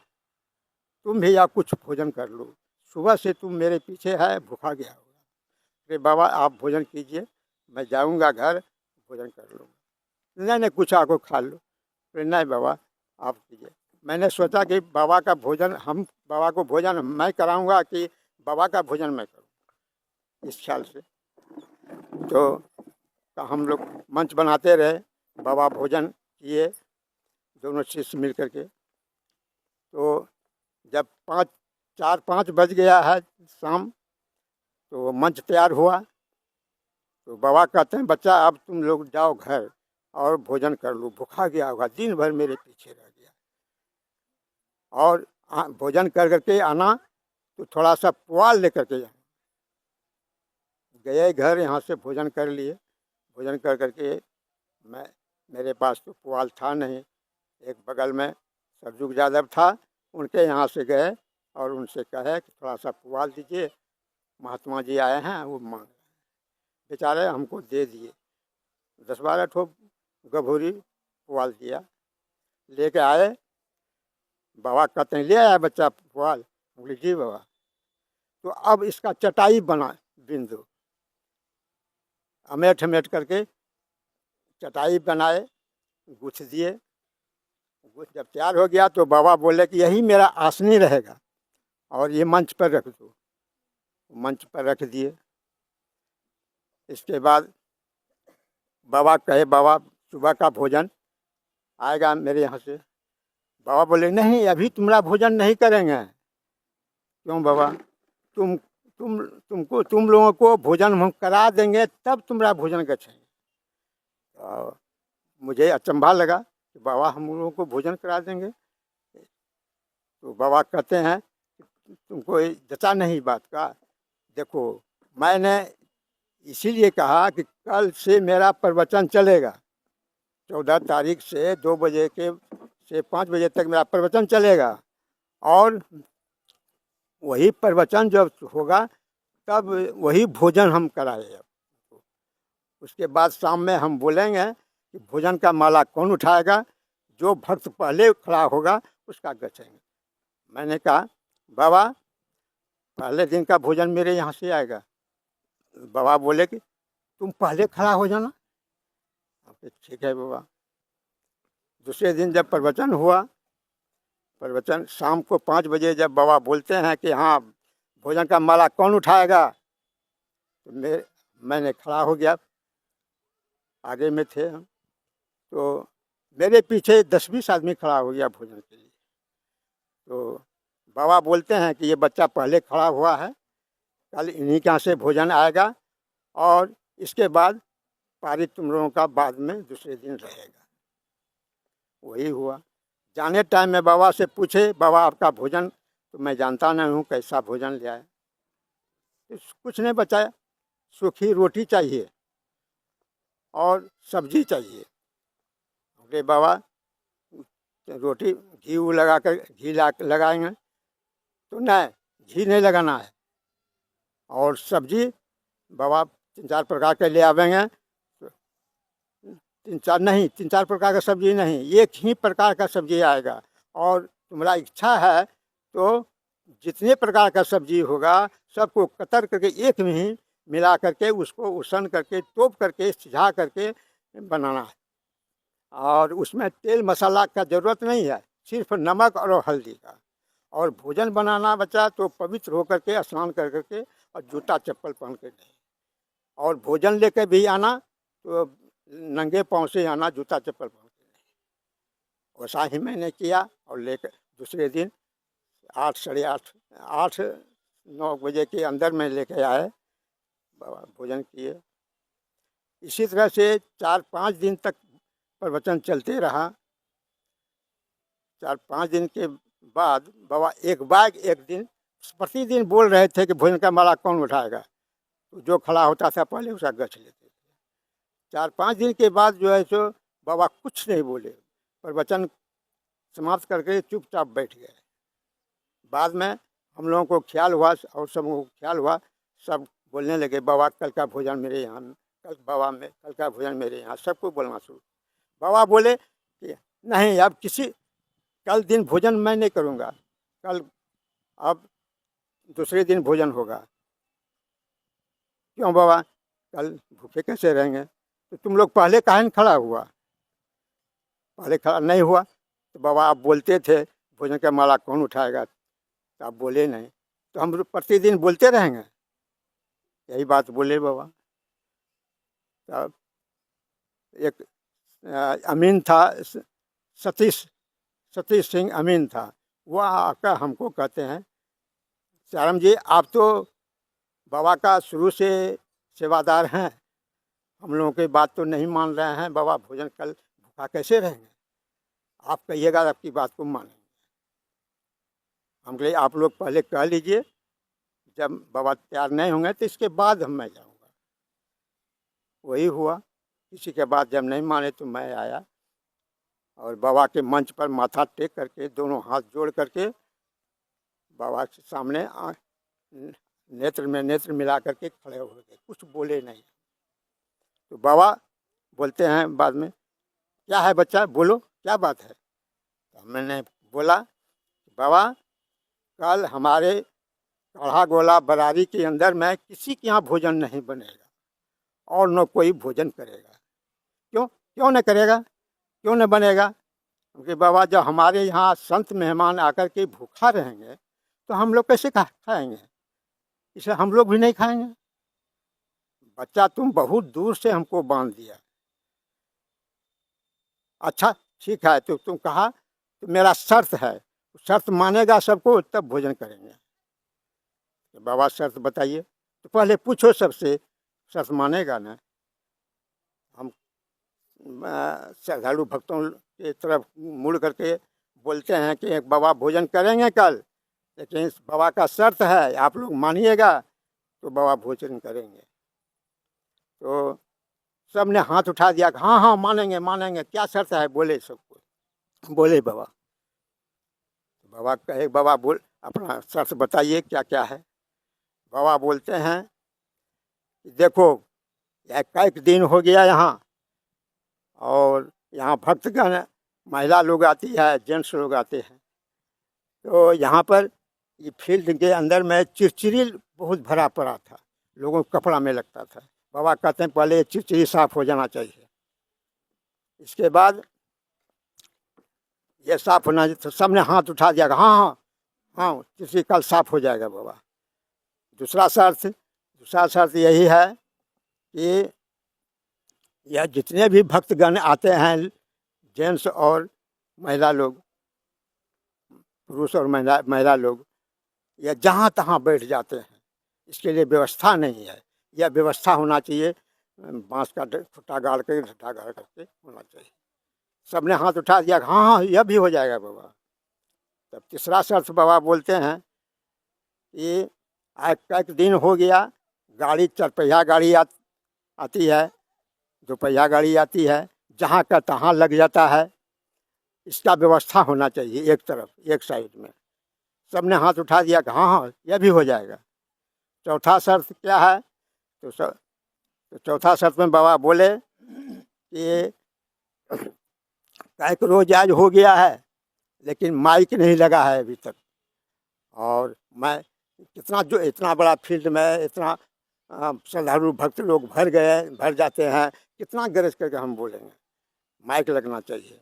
[SPEAKER 5] तुम भी या कुछ भोजन कर लो, सुबह से तुम मेरे पीछे है, भूखा गया होगा। अरे बाबा आप भोजन कीजिए, मैं जाऊंगा घर भोजन कर लूँगा। नहीं कुछ आको खा लो। अरे नहीं बाबा आप कीजिए। मैंने सोचा कि बाबा का भोजन बाबा को भोजन मैं कराऊंगा कि बाबा का भोजन मैं करूँ, इस ख्याल से तो हम लोग मंच बनाते रहे। बाबा भोजन किए, दोनों शिष्य मिल करके। तो जब 4-5 बज गया है शाम, तो मंच तैयार हुआ। तो बाबा कहते हैं बच्चा अब तुम लोग जाओ घर और भोजन कर लो, भूखा गया होगा, दिन भर मेरे पीछे रह गया। और भोजन कर करके आना तो थोड़ा सा पुआल लेकर के जाना। गए घर, यहाँ से भोजन कर लिए। भोजन कर करके मेरे पास तो पुआल था नहीं, एक बगल में सरजुग यादव था, उनके यहाँ से गए और उनसे कहे कि थोड़ा सा पुआल दीजिए, महात्मा जी आए हैं वो मांग रहे हैं। बेचारे हमको दे दिए, 10-12 ठो गभूरी पुआल दिया, लेके आए। बाबा कहते हैं ले आया बच्चा पुआल? बोले जी बाबा। तो अब इसका चटाई बना, बिंदु अमेठ अमेठ करके चटाई बनाए, गुछ दिए। गुछ जब तैयार हो गया तो बाबा बोले कि यही मेरा आसनी रहेगा और ये मंच पर रख दो। मंच पर रख दिए। इसके बाद बाबा कहे बाबा सुबह का भोजन आएगा मेरे यहाँ से। बाबा बोले नहीं अभी तुम्हारा भोजन नहीं करेंगे। क्यों बाबा? तुम लोगों को भोजन हम करा देंगे तब तुम्हारा भोजन गछेंगे। तो मुझे अचंभा लगा कि बाबा हम लोगों को भोजन करा देंगे। तो बाबा कहते हैं तुमको जचा नहीं बात का। देखो मैंने इसीलिए कहा कि कल से मेरा प्रवचन चलेगा, 14 तारीख से 2 बजे से 5 बजे तक मेरा प्रवचन चलेगा। और वही प्रवचन जब होगा तब वही भोजन हम कराए। उसके बाद शाम में हम बोलेंगे कि भोजन का माला कौन उठाएगा, जो भक्त पहले खड़ा होगा उसका गछेंगे। मैंने कहा बाबा पहले दिन का भोजन मेरे यहाँ से आएगा। बाबा बोले कि तुम पहले खड़ा हो जाना। ठीक है बाबा। दूसरे दिन जब प्रवचन हुआ, प्रवचन शाम को 5 बजे जब बाबा बोलते हैं कि हाँ भोजन का माला कौन उठाएगा, तो मैंने खड़ा हो गया, आगे में थे हम। तो मेरे पीछे 10-20 आदमी खड़ा हो गया भोजन के लिए। तो बाबा बोलते हैं कि ये बच्चा पहले खड़ा हुआ है, कल इन्हीं के यहाँ से भोजन आएगा और इसके बाद पारित तुम लोगों का बाद में दूसरे दिन रहेगा। वही हुआ। जाने टाइम में बाबा से पूछे बाबा आपका भोजन, तो मैं जानता नहीं हूँ कैसा भोजन ले आए। कुछ नहीं बचाया, सूखी रोटी चाहिए और सब्जी चाहिए। अरे बाबा रोटी घी लगाएंगे, तो नहीं घी नहीं लगाना है। और सब्जी बाबा 3-4 प्रकार के ले आवेंगे। 3-4 प्रकार का सब्जी नहीं, एक ही प्रकार का सब्जी आएगा। और तुम्हारा इच्छा है तो जितने प्रकार का सब्जी होगा सबको कतर करके एक में ही मिला करके उसको उसन करके टोप करके सिझा करके बनाना है। और उसमें तेल मसाला का ज़रूरत नहीं है, सिर्फ नमक और हल्दी का। और भोजन बनाना बच्चा तो पवित्र होकर के स्नान कर करके और जूता चप्पल पहन के नहीं। और भोजन लेकर भी आना तो नंगे पाँव से आना, जूता चप्पल पहन के नहीं। वैसा ही मैंने किया और लेकर दूसरे दिन 8, साढ़े 8, 9 बजे के अंदर में लेके आए, बाबा भोजन किए। इसी तरह से 4-5 दिन तक प्रवचन चलते रहा। 4-5 दिन के बाद बाबा एक दिन प्रतिदिन बोल रहे थे कि भोजन का माला कौन उठाएगा। तो जो खड़ा होता था पहले उसका गछ लेते थे। 4-5 दिन के बाद जो है सो बाबा कुछ नहीं बोले, प्रवचन समाप्त करके चुपचाप बैठ गए। बाद में हम लोगों को ख्याल हुआ और सबको ख्याल हुआ, सब बोलने लगे बाबा कल का भोजन मेरे यहाँ, कल का भोजन मेरे यहाँ, सबको बोलना शुरू। बाबा बोले कि नहीं, अब कल दिन भोजन मैं नहीं करूँगा, अब दूसरे दिन भोजन होगा। क्यों बाबा, कल भूखे कैसे रहेंगे? तो तुम लोग पहले काहे न खड़ा हुआ? पहले खड़ा नहीं हुआ तो बाबा आप बोलते थे भोजन का माला कौन उठाएगा, तो आप बोले नहीं, तो हम प्रतिदिन बोलते रहेंगे। यही बात बोले बाबा। तब एक अमीन था, सतीश सिंह अमीन था, वह आकर हमको कहते हैं चारम जी आप तो बाबा का शुरू से सेवादार हैं, हम लोगों की बात तो नहीं मान रहे हैं, बाबा भोजन कल भूखा कैसे रहेंगे? आप कहिएगा आपकी बात को मानेंगे। हम कहे आप लोग पहले कह लीजिए, जब बाबा तैयार नहीं होंगे तो इसके बाद मैं जाऊंगा। वही हुआ। किसी के बाद जब नहीं माने तो मैं आया और बाबा के मंच पर माथा टेक करके दोनों हाथ जोड़ करके बाबा के सामने नेत्र में नेत्र मिला करके खड़े हो गए, कुछ बोले नहीं। तो बाबा बोलते हैं बाद में, क्या है बच्चा, बोलो क्या बात है? तो मैंने बोला बाबा कल हमारे काढ़ा गोला बरारी के अंदर में किसी के यहाँ भोजन नहीं बनेगा और न कोई भोजन करेगा। क्यों न करेगा, क्यों न बनेगा? क्योंकि बाबा जब हमारे यहाँ संत मेहमान आकर के भूखा रहेंगे तो हम लोग कैसे खाएंगे? इसे हम लोग भी नहीं खाएंगे। बच्चा तुम बहुत दूर से हमको बांध दिया। अच्छा ठीक है, तो तुम कहा तो मेरा शर्त है, शर्त मानेगा सबको तब भोजन करेंगे। तो बाबा शर्त बताइए। तो पहले पूछो सबसे, शर्त मानेगा ना? हम श्रद्धालु भक्तों की तरफ मुड़ करके बोलते हैं कि बाबा भोजन करेंगे कल, लेकिन बाबा का शर्त है, आप लोग मानिएगा तो बाबा भोजन करेंगे। तो सब ने हाथ उठा दिया, हाँ हाँ मानेंगे मानेंगे, क्या शर्त है बोले सबको। बोले बाबा। बाबा कहे बाबा बोल अपना शर्त बताइए क्या क्या है। बाबा बोलते हैं देखो एक दिन हो गया यहाँ, और यहाँ भक्तगण महिला लोग आती है, जेंट्स लोग आते हैं, तो यहाँ पर ये फील्ड के अंदर में चिरचिरी बहुत भरा पड़ा था, लोगों को कपड़ा में लगता था। बाबा कहते हैं पहले चिरचिरी साफ हो जाना चाहिए, इसके बाद ये साफ होना चाहिए। तो सबने हाथ उठा दिया, हाँ हाँ हाँ चिरचिरी कल साफ हो जाएगा बाबा। दूसरा शर्त यही है कि यह जितने भी भक्तगण आते हैं, जेंट्स और महिला लोग, पुरुष और महिला लोग, यह जहाँ तहाँ बैठ जाते हैं, इसके लिए व्यवस्था नहीं है। यह व्यवस्था होना चाहिए, बांस का खुट्टा गाड़ के ढट्टा गाड़ करके होना चाहिए। सबने हाथ उठा दिया, हाँ हाँ यह भी हो जाएगा बाबा। तब तीसरा शर्त बाबा बोलते हैं कि एक दिन हो गया, गाड़ी चरपहिया गाड़ी आती है, दोपहिया गाड़ी आती है, जहाँ का तहाँ लग जाता है, इसका व्यवस्था होना चाहिए एक तरफ, एक साइड में। सबने हाथ उठा दिया कि हाँ हाँ यह भी हो जाएगा। चौथा शर्त क्या है? तो चौथा शर्त में बाबा बोले कि एक रोज आज हो गया है, लेकिन माइक नहीं लगा है अभी तक, और मैं इतना बड़ा फील्ड में इतना श्रद्धालु भक्त लोग भर जाते हैं, कितना गरज करके हम बोलेंगे, माइक लगना चाहिए।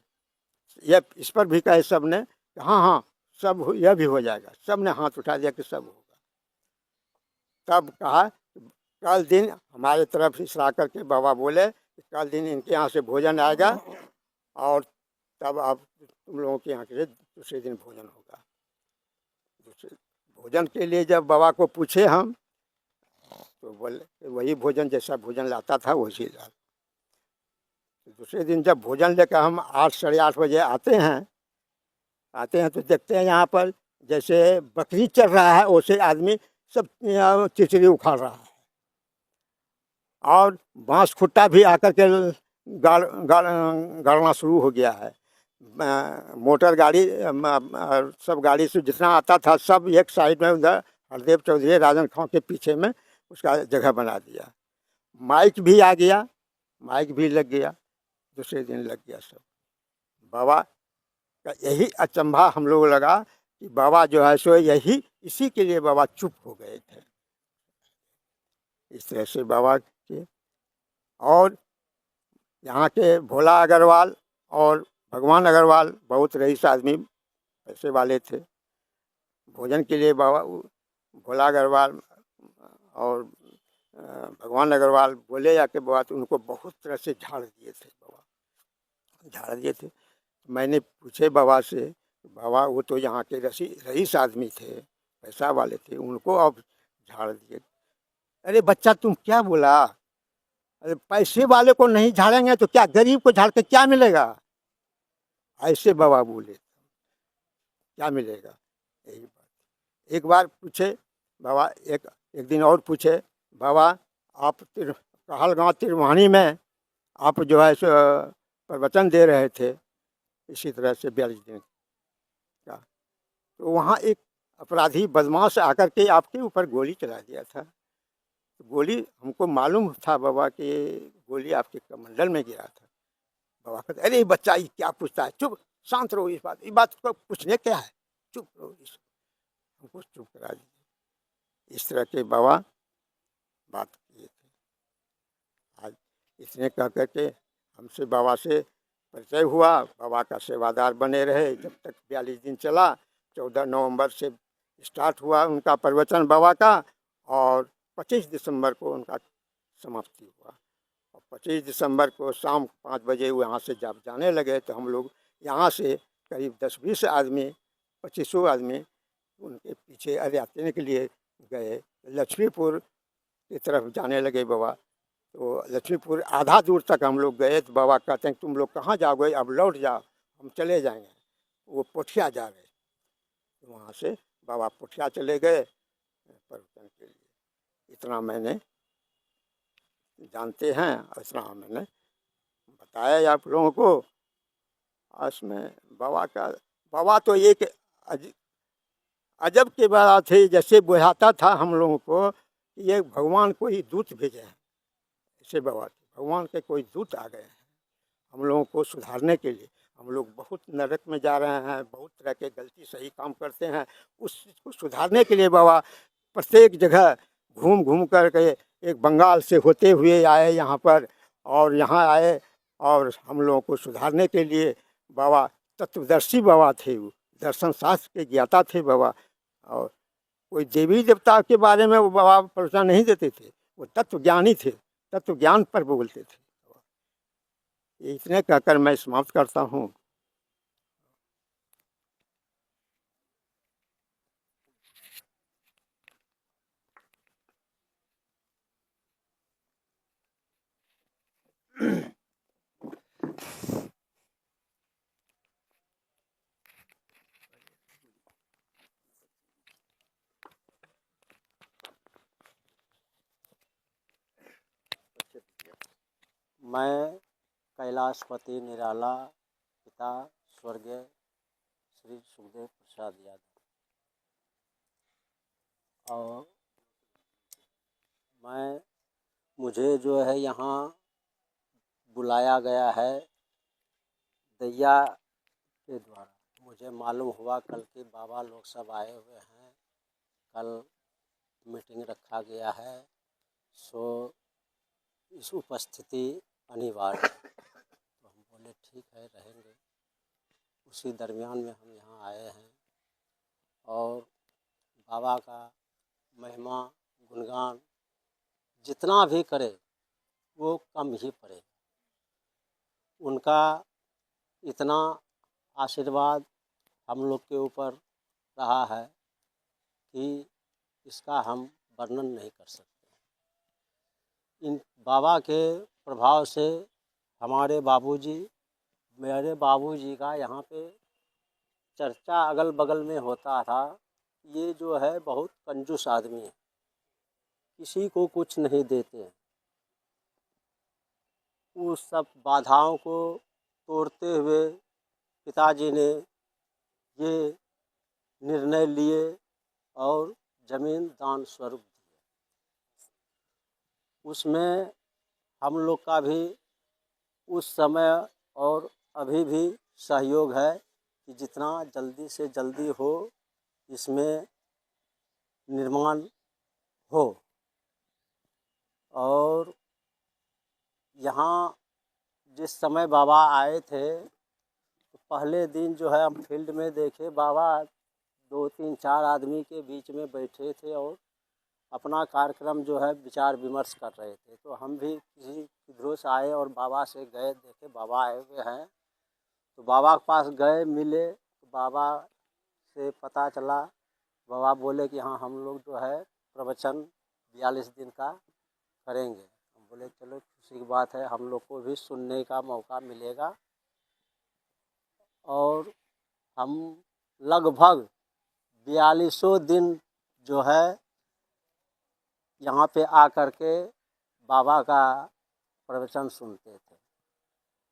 [SPEAKER 5] यह इस पर भी कहे सब ने, हाँ हाँ सब यह भी हो जाएगा। सब ने हाथ उठा दिया कि सब होगा। तब कहा कल दिन हमारे तरफ इशारा करके बाबा बोले कि कल दिन इनके यहाँ से भोजन आएगा, और तब आप तुम लोगों के यहाँ के दूसरे दिन भोजन होगा। दूसरे भोजन के लिए जब बाबा को पूछे हम, तो बोले वही भोजन जैसा भोजन लाता था वैसे ला। दूसरे दिन जब भोजन लेकर हम 8 साढ़े 8 बजे आते हैं तो देखते हैं यहाँ पर जैसे बकरी चल रहा है, वैसे आदमी सब चिचड़ी उखाड़ रहा है, और बांस खुट्टा भी आकर के गाड़ना शुरू हो गया है। मोटर गाड़ी सब गाड़ी से जितना आता था सब एक साइड में उधर हरदेव चौधरी राजन खां के पीछे में उसका जगह बना दिया। माइक भी आ गया, माइक भी लग गया, दूसरे दिन लग गया सब। बाबा का यही अचंभा हम लोग लगा कि बाबा जो है सो यही इसी के लिए बाबा चुप हो गए थे। इस तरह से बाबा के और यहाँ के भोला अग्रवाल और भगवान अग्रवाल बहुत रईस आदमी, पैसे वाले थे। भोजन के लिए बाबा भोला अग्रवाल और भगवान अग्रवाल बोले जाके बाबा तो उनको बहुत तरह से झाड़ दिए थे। बाबा झाड़ दिए थे। मैंने पूछे बाबा से, बाबा वो तो यहाँ के रईस आदमी थे, पैसा वाले थे, उनको अब झाड़ दिए। अरे बच्चा तुम क्या बोला? अरे पैसे वाले को नहीं झाड़ेंगे तो क्या गरीब को झाड़ के क्या मिलेगा? ऐसे बाबा बोले, क्या मिलेगा? यही बात। एक बार पूछे बाबा, एक दिन और पूछे बाबा, आप कहलगांव तिरवानी में आप जो है सो प्रवचन दे रहे थे इसी तरह से 42 दिन का, तो वहाँ एक अपराधी बदमाश आकर के आपके ऊपर गोली चला दिया था। तो गोली हमको मालूम था बाबा कि गोली आपके कमंडल में गिरा था। बाबा कहते अरे बच्चा ये क्या पूछता है, चुप शांत रहो, इस बात को पूछने क्या है, चुप रहो, हमको चुप करा दीजिए। इस तरह के बाबा बात किए थे। आज इसने कह करके हमसे बाबा से परिचय हुआ, बाबा का सेवादार बने रहे जब तक 42 दिन चला। 14 नवंबर से स्टार्ट हुआ उनका प्रवचन बाबा का और 25 दिसंबर को उनका समाप्ति हुआ। और 25 दिसंबर को शाम 5 बजे यहाँ से जब जाने लगे तो हम लोग यहाँ से करीब 10-20 आदमी, 2500 आदमी उनके पीछे अरियातने के लिए गए। लक्ष्मीपुर की तरफ जाने लगे बाबा। तो लक्ष्मीपुर आधा दूर तक हम लोग गए तो बाबा कहते हैं तुम लोग कहाँ जाओगे, अब लौट जाओ, हम चले जाएंगे। वो पोठिया जा रहे, तो वहाँ से बाबा पोठिया चले गए प्रवचन के लिए। इतना मैंने जानते हैं, इतना मैंने बताया आप लोगों को। इसमें बाबा तो एक अजब की बात है, जैसे बुझाता था हम लोगों को कि ये भगवान कोई दूत भेजे हैं। ऐसे बाबा भगवान के कोई दूत आ गए हैं हम लोगों को सुधारने के लिए। हम लोग बहुत नरक में जा रहे हैं, बहुत तरह के गलती सही काम करते हैं, उस चीज़ को सुधारने के लिए बाबा प्रत्येक जगह घूम घूम कर के, एक बंगाल से होते हुए आए यहाँ पर और यहाँ आए और हम लोगों को सुधारने के लिए। बाबा तत्वदर्शी बाबा थे, वो दर्शन शास्त्र के ज्ञाता थे बाबा। और कोई देवी देवता के बारे में वो बाबा प्रवचन नहीं देते थे, वो तत्व ज्ञानी थे, तत्व ज्ञान पर बोलते थे। इतने कहकर मैं समाप्त करता हूँ।
[SPEAKER 6] मैं कैलाशपति निराला पिता स्वर्गीय श्री सुखदेव प्रसाद यादव, और मुझे जो है यहाँ बुलाया गया है दैया के द्वारा। मुझे मालूम हुआ कल के बाबा लोग सब आए हुए हैं, कल मीटिंग रखा गया है, सो इस उपस्थिति अनिवार्य है। तो हम बोले ठीक है रहेंगे। उसी दरमियान में हम यहाँ आए हैं और बाबा का महिमा गुणगान जितना भी करे वो कम ही पड़े। उनका इतना आशीर्वाद हम लोग के ऊपर रहा है कि इसका हम वर्णन नहीं कर सकते। इन बाबा के प्रभाव से हमारे बाबूजी, मेरे बाबूजी का यहाँ पे चर्चा अगल बगल में होता था, ये जो है बहुत कंजूस आदमी है, किसी को कुछ नहीं देते हैं। उस सब बाधाओं को तोड़ते हुए पिताजी ने ये निर्णय लिए और ज़मीन दान स्वरूप दिए। उसमें हम लोग का भी उस समय और अभी भी सहयोग है कि जितना जल्दी से जल्दी हो इसमें निर्माण हो। और यहाँ जिस समय बाबा आए थे तो पहले दिन जो है हम फील्ड में देखे बाबा 2-3-4 आदमी के बीच में बैठे थे और अपना कार्यक्रम जो है विचार विमर्श कर रहे थे। तो हम भी किसी किधरों से आए और बाबा से गए, देखे बाबा आए हुए हैं तो बाबा के पास गए, मिले तो बाबा से पता चला, बाबा बोले कि हाँ हम लोग जो है प्रवचन 42 दिन का करेंगे। हम बोले चलो खुशी की बात है, हम लोग को भी सुनने का मौका मिलेगा। और हम लगभग 42 दिन जो है यहाँ पे आकर के बाबा का प्रवचन सुनते थे।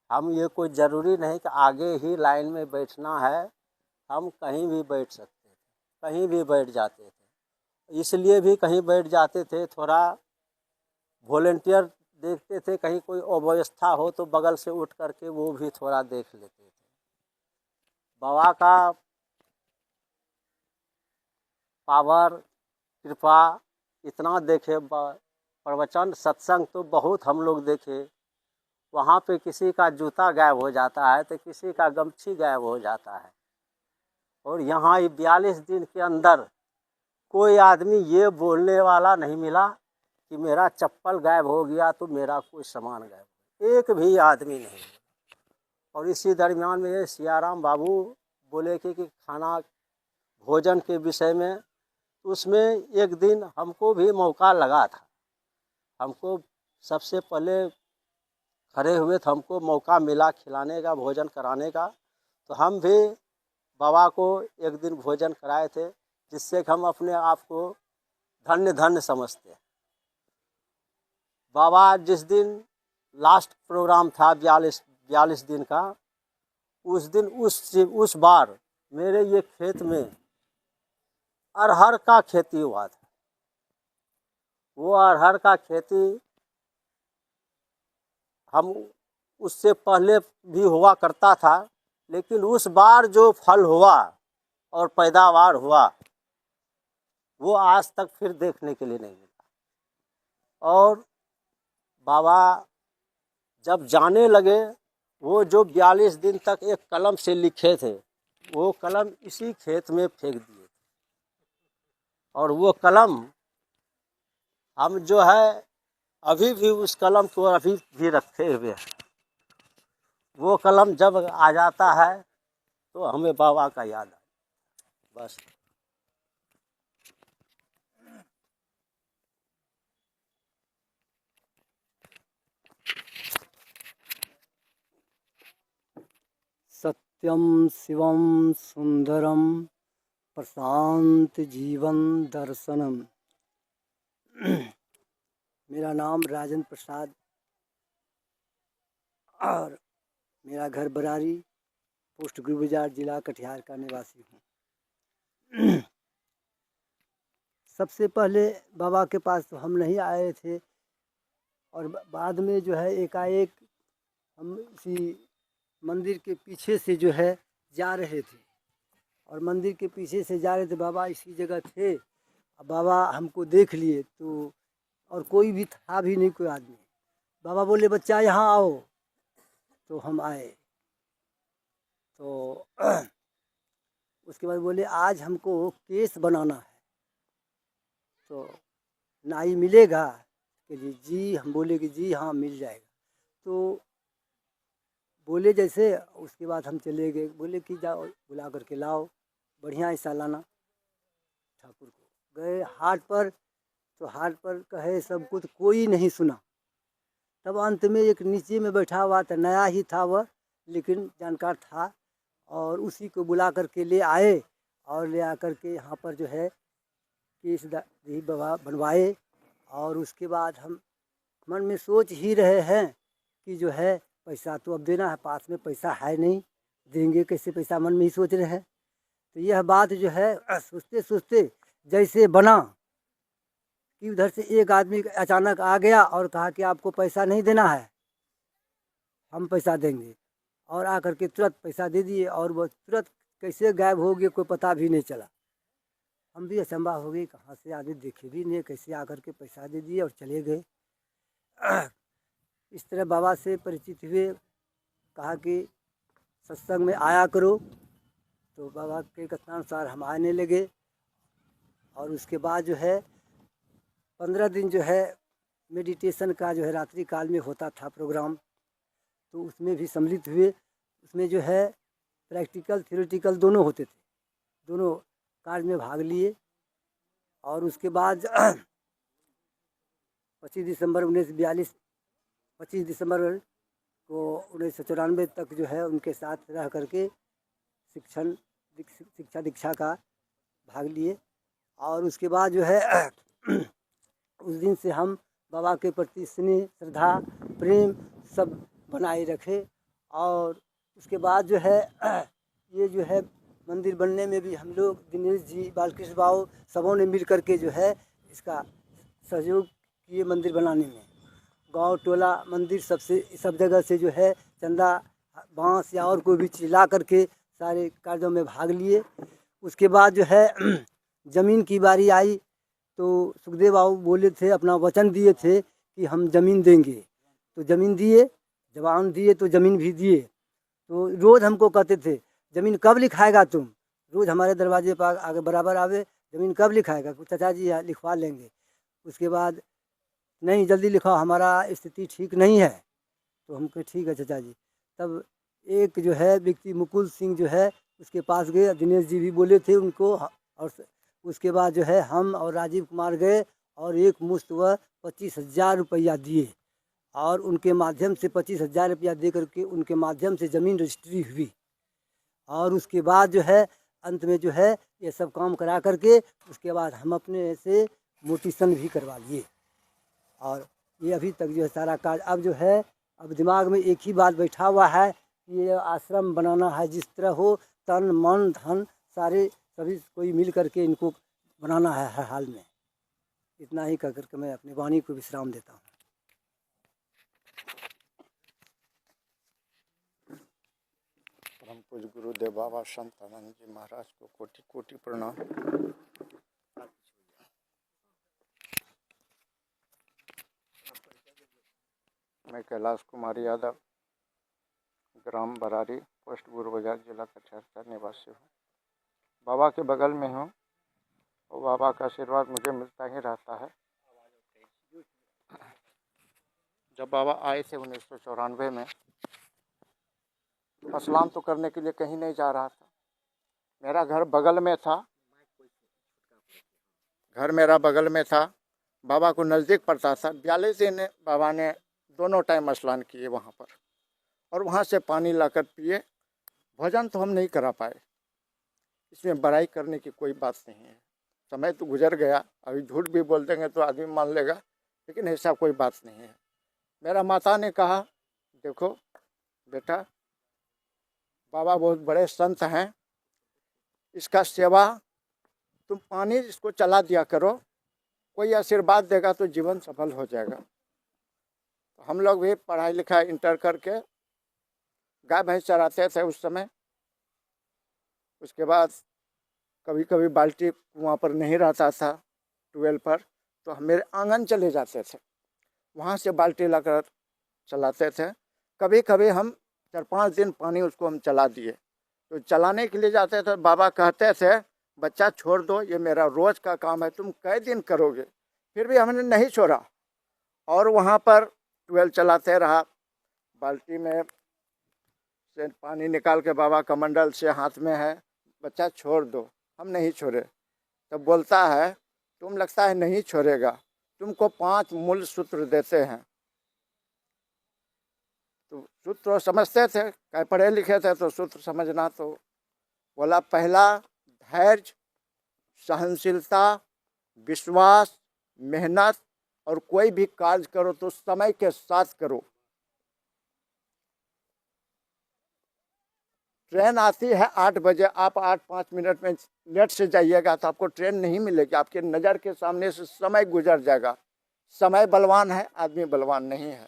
[SPEAKER 6] हम ये कोई ज़रूरी नहीं कि आगे ही लाइन में बैठना है, हम कहीं भी बैठ सकते थे, कहीं भी बैठ जाते थे। इसलिए भी कहीं बैठ जाते थे, थोड़ा वॉलेंटियर देखते थे, कहीं कोई अव्यवस्था हो तो बगल से उठ करके वो भी थोड़ा देख लेते थे। बाबा का पावर कृपा इतना देखे, प्रवचन सत्संग तो बहुत हम लोग देखे। वहाँ पे किसी का जूता गायब हो जाता है तो किसी का गमछी गायब हो जाता है। और यहाँ ये 42 दिन के अंदर कोई आदमी ये बोलने वाला नहीं मिला कि मेरा चप्पल गायब हो गया तो मेरा कोई सामान गायब, एक भी आदमी नहीं। और इसी दरमियान में ये सियाराम बाबू बोले कि खाना भोजन के विषय में, उसमें एक दिन हमको भी मौका लगा था। हमको सबसे पहले खड़े हुए थे, हमको मौका मिला खिलाने का, भोजन कराने का। तो हम भी बाबा को एक दिन भोजन कराए थे, जिससे कि हम अपने आप को धन्य धन्य समझते हैं। बाबा जिस दिन लास्ट प्रोग्राम था 42 दिन का, उस दिन उस बार मेरे ये खेत में अरहर का खेती हुआ था। वो अरहर का खेती हम उससे पहले भी हुआ करता था, लेकिन उस बार जो फल हुआ और पैदावार हुआ वो आज तक फिर देखने के लिए नहीं मिला। और बाबा जब जाने लगे, वो जो 42 दिन तक एक कलम से लिखे थे वो कलम इसी खेत में फेंक दिए। और वो कलम हम जो है अभी भी उस कलम को अभी भी रखे हुए हैं। वो कलम जब आ जाता है तो हमें बाबा का याद आता बस।
[SPEAKER 7] सत्यम शिवम सुंदरम प्रशांत जीवन दर्शनम। मेरा नाम राजेंद्र प्रसाद और मेरा घर बरारी, पोस्ट गुरु बाजार, जिला कटिहार का निवासी हूँ। सबसे पहले बाबा के पास तो हम नहीं आए थे, और बाद में जो है एकाएक हम इसी मंदिर के पीछे से जो है जा रहे थे, और मंदिर के पीछे से जा रहे थे, बाबा इसी जगह थे। अब बाबा हमको देख लिए तो, और कोई भी था भी नहीं कोई आदमी। बाबा बोले बच्चा यहाँ आओ, तो हम आए। तो उसके बाद बोले आज हमको केस बनाना है, तो नाई मिलेगा? कि जी, हम बोले कि जी हाँ मिल जाएगा। तो बोले जैसे, उसके बाद हम चले गए। बोले कि जाओ बुला करके लाओ, बढ़िया ऐसा लाना। ठाकुर को गए हाट पर, तो हाट पर कहे सब कुछ, कोई नहीं सुना। तब अंत में एक नीचे में बैठा हुआ था, नया ही था वह, लेकिन जानकार था, और उसी को बुला करके ले आए, और ले आकर के यहाँ पर जो है केस बाबा बनवाए। और उसके बाद हम मन में सोच ही रहे हैं कि जो है पैसा तो अब देना है, पास में पैसा है नहीं, देंगे कैसे पैसा, मन में ही सोच रहे हैं। तो यह बात जो है सोचते सोचते जैसे बना कि उधर से एक आदमी अचानक आ गया और कहा कि आपको पैसा नहीं देना है, हम पैसा देंगे, और आकर के तुरंत पैसा दे दिए और वो तुरंत कैसे गायब हो गए कोई पता भी नहीं चला। हम भी अचंभा हो गए, कहाँ से आदमी देखे भी नहीं, कैसे आकर के पैसा दे दिए और चले गए। इस तरह बाबा से परिचित हुए, कहा कि सत्संग में आया करो, तो बाबा के कथनानुसार हम आने लगे। और उसके बाद जो है 15 दिन जो है मेडिटेशन का जो है रात्रि काल में होता था प्रोग्राम, तो उसमें भी सम्मिलित हुए। उसमें जो है प्रैक्टिकल थ्योरेटिकल दोनों होते थे, दोनों कार्य में भाग लिए। और उसके बाद 25 दिसंबर 1942 25 दिसंबर को 1994 तक जो है उनके साथ रह करके शिक्षा दीक्षा का भाग लिए। और उसके बाद जो है उस दिन से हम बाबा के प्रति स्नेह श्रद्धा प्रेम सब बनाए रखे। और उसके बाद जो है ये जो है मंदिर बनने में भी हम लोग दिनेश जी, बालकृष्ण बाबू सबों ने मिल करके जो है इसका सहयोग किए मंदिर बनाने में। गांव टोला मंदिर सब जगह से जो है चंदा बांस या और कोई भी चीज ला करके सारे कार्यों में भाग लिए। उसके बाद जो है ज़मीन की बारी आई तो सुखदेव बाबू बोले थे, अपना वचन दिए थे कि हम ज़मीन देंगे, तो ज़मीन दिए, जवान दिए तो ज़मीन भी दिए। तो रोज़ हमको कहते थे ज़मीन कब लिखाएगा तुम, रोज़ हमारे दरवाजे पर आगे बराबर आवे, ज़मीन कब लिखाएगा, चाचा जी लिखवा लेंगे। उसके बाद नहीं जल्दी लिखाओ, हमारा स्थिति ठीक नहीं है। तो हम कहे ठीक है चाचा जी। तब एक जो है व्यक्ति मुकुल सिंह जो है उसके पास गए, दिनेश जी भी बोले थे उनको। और उसके बाद जो है हम और राजीव कुमार गए और एक मुश्त वह 25,000 रुपया दिए, और उनके माध्यम से 25,000 रुपया दे करके उनके माध्यम से ज़मीन रजिस्ट्री हुई। और उसके बाद जो है अंत में जो है ये सब काम करा करके उसके बाद हम अपने से मोटिशन भी करवा लिए। और ये अभी तक जो है सारा कार्य अब जो है अब दिमाग में एक ही बात बैठा हुआ है कि ये आश्रम बनाना है, जिस तरह हो तन मन धन सारे सभी कोई मिल करके इनको बनाना है हर हाल में। इतना ही कह करके मैं अपनी वाणी को विश्राम देता हूँ।
[SPEAKER 5] परम पूज्य गुरुदेव बाबा संत आनंद जी महाराज को कोटि कोटि प्रणाम। मैं कैलाश कुमार यादव, ग्राम बरारी, पोस्ट गुरु बाजार, जिला कटिहार का निवासी हूँ। बाबा के बगल में हूँ और बाबा का आशीर्वाद मुझे मिलता ही रहता है। जब बाबा आए थे 1994 में, स्नान तो करने के लिए कहीं नहीं जा रहा था। मेरा घर बगल में था, घर मेरा बगल में था, बाबा को नज़दीक पड़ता था। 42 दिन बाबा ने दोनों टाइम स्नान किए वहाँ पर, और वहाँ से पानी लाकर पिए। भोजन तो हम नहीं करा पाए, इसमें बड़ाई करने की कोई बात नहीं है। समय तो गुजर गया, अभी झूठ भी बोल देंगे तो आदमी मान लेगा, लेकिन ऐसा कोई बात नहीं है। मेरा माता ने कहा, देखो बेटा, बाबा बहुत बड़े संत हैं, इसका सेवा तुम पानी इसको चला दिया करो, कोई आशीर्वाद देगा तो जीवन सफल हो जाएगा। तो हम लोग भी पढ़ाई लिखाई इंटर करके गाय भैंस चराते थे उस समय। उसके बाद कभी कभी बाल्टी कुआं पर नहीं रहता था ट्यूबवेल पर, तो हम मेरे आंगन चले जाते थे, वहाँ से बाल्टी लाकर चलाते थे। कभी कभी हम 4-5 दिन पानी उसको हम चला दिए। तो चलाने के लिए जाते थे, बाबा कहते थे बच्चा छोड़ दो, ये मेरा रोज़ का काम है, तुम कई दिन करोगे। फिर भी हमने नहीं छोड़ा और वहाँ पर ट्यूबवेल चलाते रहा। बाल्टी में से पानी निकाल के बाबा कमंडल से हाथ में है, बच्चा छोड़ दो। हम नहीं छोड़े। तब बोलता है, तुम लगता है नहीं छोड़ेगा, तुमको 5 मूल सूत्र देते हैं। तो सूत्र समझते थे, कहीं पढ़े लिखे थे तो सूत्र समझना। तो बोला, पहला धैर्य, सहनशीलता, विश्वास, मेहनत, और कोई भी कार्य करो तो समय के साथ करो। ट्रेन आती है 8 बजे, आप 8-5 मिनट में लेट से जाइएगा तो आपको ट्रेन नहीं मिलेगी, आपके नज़र के सामने से समय गुजर जाएगा। समय बलवान है, आदमी बलवान नहीं है।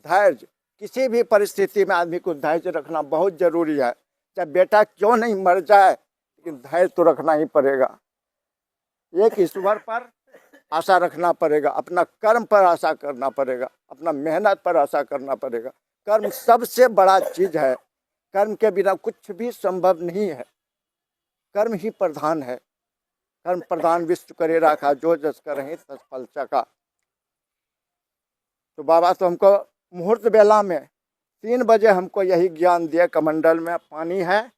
[SPEAKER 5] धैर्य, किसी भी परिस्थिति में आदमी को धैर्य रखना बहुत जरूरी है। चाहे बेटा क्यों नहीं मर जाए, लेकिन धैर्य तो रखना ही पड़ेगा। एक ईश्वर पर आशा रखना पड़ेगा, अपना कर्म पर आशा करना पड़ेगा, अपना मेहनत पर आशा करना पड़ेगा। कर्म सबसे बड़ा चीज है, कर्म के बिना कुछ भी संभव नहीं है। कर्म ही प्रधान है। कर्म प्रधान विश्व करे राखा, जो जस करहि तस फल चखा। तो बाबा तो हमको मुहूर्त बेला में 3 बजे हमको यही ज्ञान दिया। कमंडल में पानी है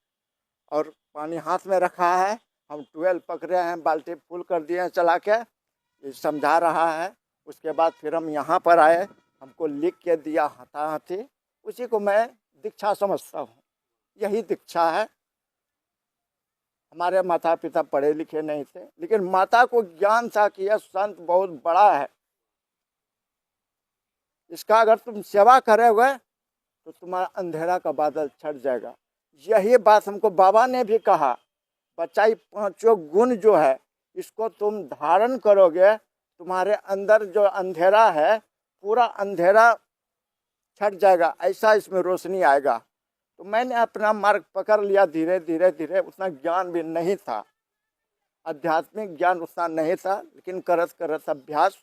[SPEAKER 5] और पानी हाथ में रखा है, हम ट्वेल पकड़े हैं, बाल्टी फुल कर दिए हैं चला के, ये समझा रहा है। उसके बाद फिर हम यहाँ पर आए, हमको लिख के दिया हाथाहाथी, उसी को मैं दीक्षा समझता हूँ। यही दीक्षा है। हमारे माता पिता पढ़े लिखे नहीं थे, लेकिन माता को ज्ञान था कि यह संत बहुत बड़ा है, इसका अगर तुम सेवा करोगे तो तुम्हारा अंधेरा का बादल छट जाएगा। यही बात हमको बाबा ने भी कहा, बच्चा ये 5 गुण जो है इसको तुम धारण करोगे, तुम्हारे अंदर जो अंधेरा है पूरा अंधेरा छट जाएगा, ऐसा इसमें रोशनी आएगा। तो मैंने अपना मार्ग पकड़ लिया धीरे धीरे धीरे। उतना ज्ञान भी नहीं था, आध्यात्मिक ज्ञान उतना नहीं था, लेकिन करत करत अभ्यास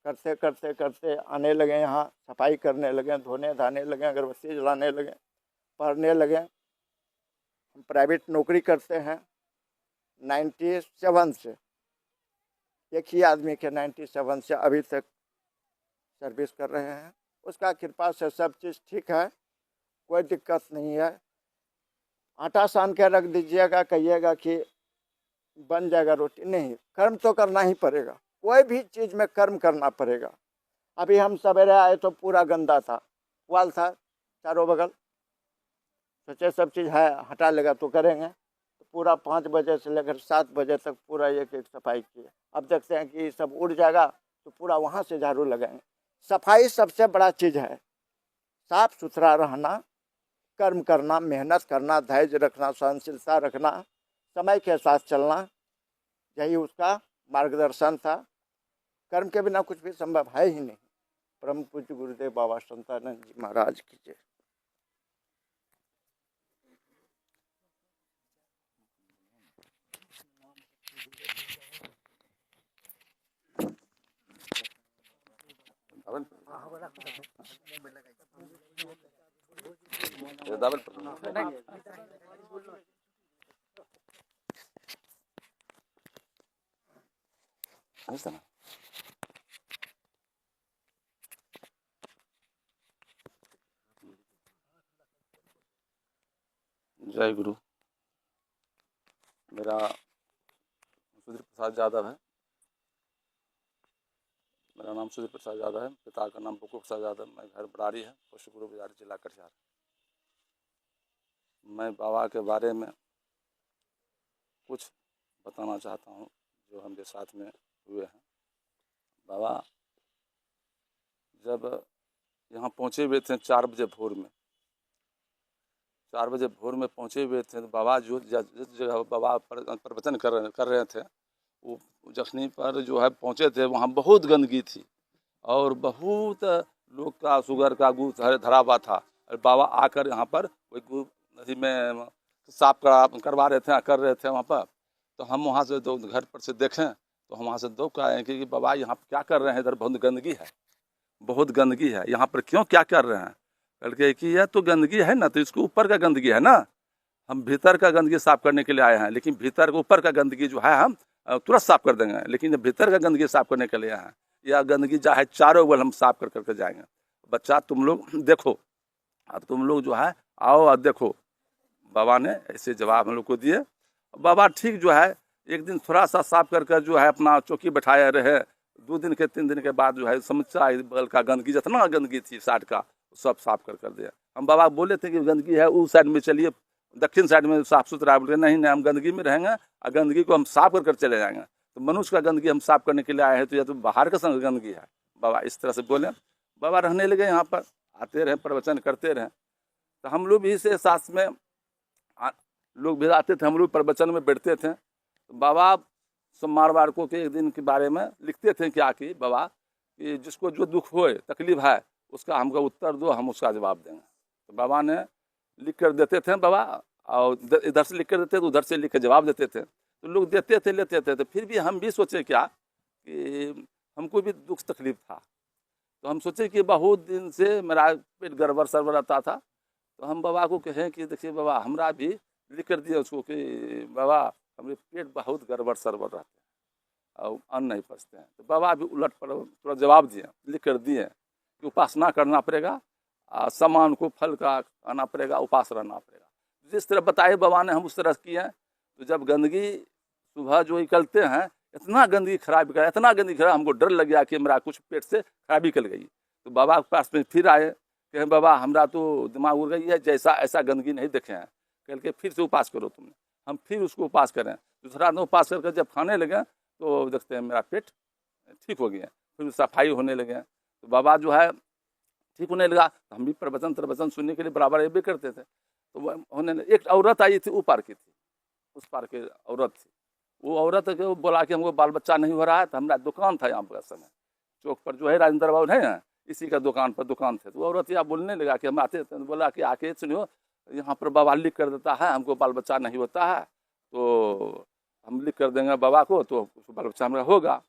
[SPEAKER 5] करते करते करते आने लगे। यहाँ सफाई करने लगे, धोने धाने लगे, अगरबत्ती जलाने लगे, पढ़ने लगे। हम प्राइवेट नौकरी करते हैं 97 से, एक ही आदमी के 97 से अभी तक सर्विस कर रहे हैं। उसका कृपा से सब चीज़ ठीक है, कोई दिक्कत नहीं है। आटा सान के रख दीजिएगा, कहिएगा कि बन जाएगा रोटी, नहीं, कर्म तो करना ही पड़ेगा। कोई भी चीज़ में कर्म करना पड़ेगा। अभी हम सवेरे आए तो पूरा गंदा था, वाल था चारों बगल, सोचे सब चीज़ है हटा लेगा तो करेंगे। तो पूरा 5 बजे से लेकर 7 बजे तक पूरा एक एक सफाई की। अब देखते हैं कि सब उड़ जाएगा तो पूरा वहाँ से झाड़ू लगाएंगे। सफाई सबसे बड़ा चीज़ है, साफ सुथरा रहना, कर्म करना, मेहनत करना, धैर्य रखना, सहनशीलता रखना, समय के साथ चलना, यही उसका मार्गदर्शन था। कर्म के बिना कुछ भी संभव है ही नहीं। परम पूज्य गुरुदेव बाबा संतानंद जी महाराज की जय।
[SPEAKER 8] जय गुरु। मेरा सुधीर प्रसाद यादव है। मेरा नाम सुधीर प्रसाद यादव है, पिता का नाम बुक्कू प्रसाद यादव। मैं घर बरारी है, पोस्ट गुरु बाजार, जिला कटिहार। मैं बाबा के बारे में कुछ बताना चाहता हूँ जो हमारे साथ में हुए हैं। बाबा जब यहाँ पहुँचे हुए थे 4 बजे भोर में, 4 बजे भोर में पहुँचे हुए थे, तो बाबा जो जिस जगह बाबा प्रवचन कर रहे थे, वो जखनी पर जो है पहुँचे थे, वहाँ बहुत गंदगी थी और बहुत लोग का शुगर का गूथ धरा हुआ था। और बाबा आकर यहाँ पर कोई नदी में साफ करवा रहे थे, कर रहे थे वहाँ पर। तो हम वहाँ से दो घर पर से देखें तो हम वहाँ से दौड़ आए कि बाबा यहाँ क्या कर रहे हैं, इधर बहुत गंदगी है, बहुत गंदगी है, यहाँ पर क्यों क्या कर रहे हैं। करके कि यह तो गंदगी है ना, तो इसको ऊपर का गंदगी है ना, हम भीतर का गंदगी साफ करने के लिए आए हैं, लेकिन भीतर के ऊपर का गंदगी जो है हम तुरंत साफ कर देंगे, लेकिन भीतर का गंदगी साफ करने के लिए आए हैं। यह गंदगी चाहे चारों बगल हम साफ कर करके जाएंगे। बच्चा तुम लोग देखो, अब तुम लोग जो है आओ और देखो। बाबा ने ऐसे जवाब हम लोग को दिए। बाबा ठीक जो है एक दिन थोड़ा सा साफ कर कर जो है अपना चौकी बैठाए रहे। 2 दिन के 3 दिन के बाद जो है समस्या बगल का गंदगी, जितना गंदगी थी साइड का, सब साफ कर दिया। हम बाबा बोले थे कि गंदगी है उस साइड में चलिए, दक्षिण साइड में साफ सुथरा। बोले नहीं नहीं, हम गंदगी में रहेंगे और गंदगी को हम साफ कर चले जाएंगे। तो मनुष्य का गंदगी हम साफ करने के लिए आए हैं, तो यह तो बाहर का संग गंदगी है। बाबा इस तरह से बोले। बाबा रहने लगे यहाँ पर, आते रहे, प्रवचन करते रहे। तो हम लोग भी इसे साथ में लोग भी आते थे, हम लोग प्रवचन में बैठते थे। तो बाबा सोमवार को के एक दिन के बारे में लिखते थे क्या कि बाबा कि जिसको जो दुख होए तकलीफ है उसका हमको उत्तर दो, हम उसका जवाब देंगे। तो बाबा ने लिख कर देते थे बाबा, और इधर से लिख कर देते तो उधर से लिख कर जवाब देते थे। तो लोग देते थे लेते थे। तो फिर भी हम भी सोचे क्या कि हमको भी दुख तकलीफ था। तो हम सोचे कि बहुत दिन से मेरा पेट गड़बड़ सरबड़ रहता था। तो हम बाबा को कहें कि देखिए बाबा हमरा भी लिख कर दिए उसको कि बाबा हमारे पेट बहुत गड़बड़ सरबड़ रहते हैं और अन्न नहीं पचते हैं। तो बाबा भी उलट पर थोड़ा जवाब दिए, लिख कर दिए कि उपासना करना पड़ेगा, सामान को फल का आना पड़ेगा, उपास रहना पड़ेगा। जिस तरह बताए बाबा ने हम उस तरह किए। तो जब गंदगी सुबह जो निकलते हैं, इतना गंदगी खराब करा, इतना गंदगी खराब, हमको डर लग गया कि मेरा कुछ पेट से खराबी निकल गई। तो बाबा के पास में फिर आए, कहें बाबा हमरा तो दिमाग उड़ गई है, जैसा ऐसा गंदगी नहीं देखे हैं। कह के फिर से उपास करो तुमने। हम फिर उसको उपास करें। दूसरा दिन उपास करके जब खाने लगे तो देखते हैं मेरा पेट ठीक हो गया, फिर सफाई होने लगे। तो बाबा जो है ठीक होने लगा। तो हम भी प्रवचन सुनने के लिए बराबर ये भी करते थे। तो होने एक औरत आई थी, ऊपर की थी, उस पार की औरत थी। वो औरत को बोला कि हमको बाल बच्चा नहीं हो रहा है। तो हमारा दुकान था यहाँ पर समय चौक पर जो है राजेंद्र बाबू है, इसी का दुकान थे। तो वो औरत यहाँ बोलने लगा कि हम आते थे। तो बोला कि आके सुनियो यहाँ पर बाबा लिख कर देता है, हमको बाल बच्चा नहीं होता है, तो हम लिख कर देंगे बाबा को, तो बाल बच्चा हमारा होगा।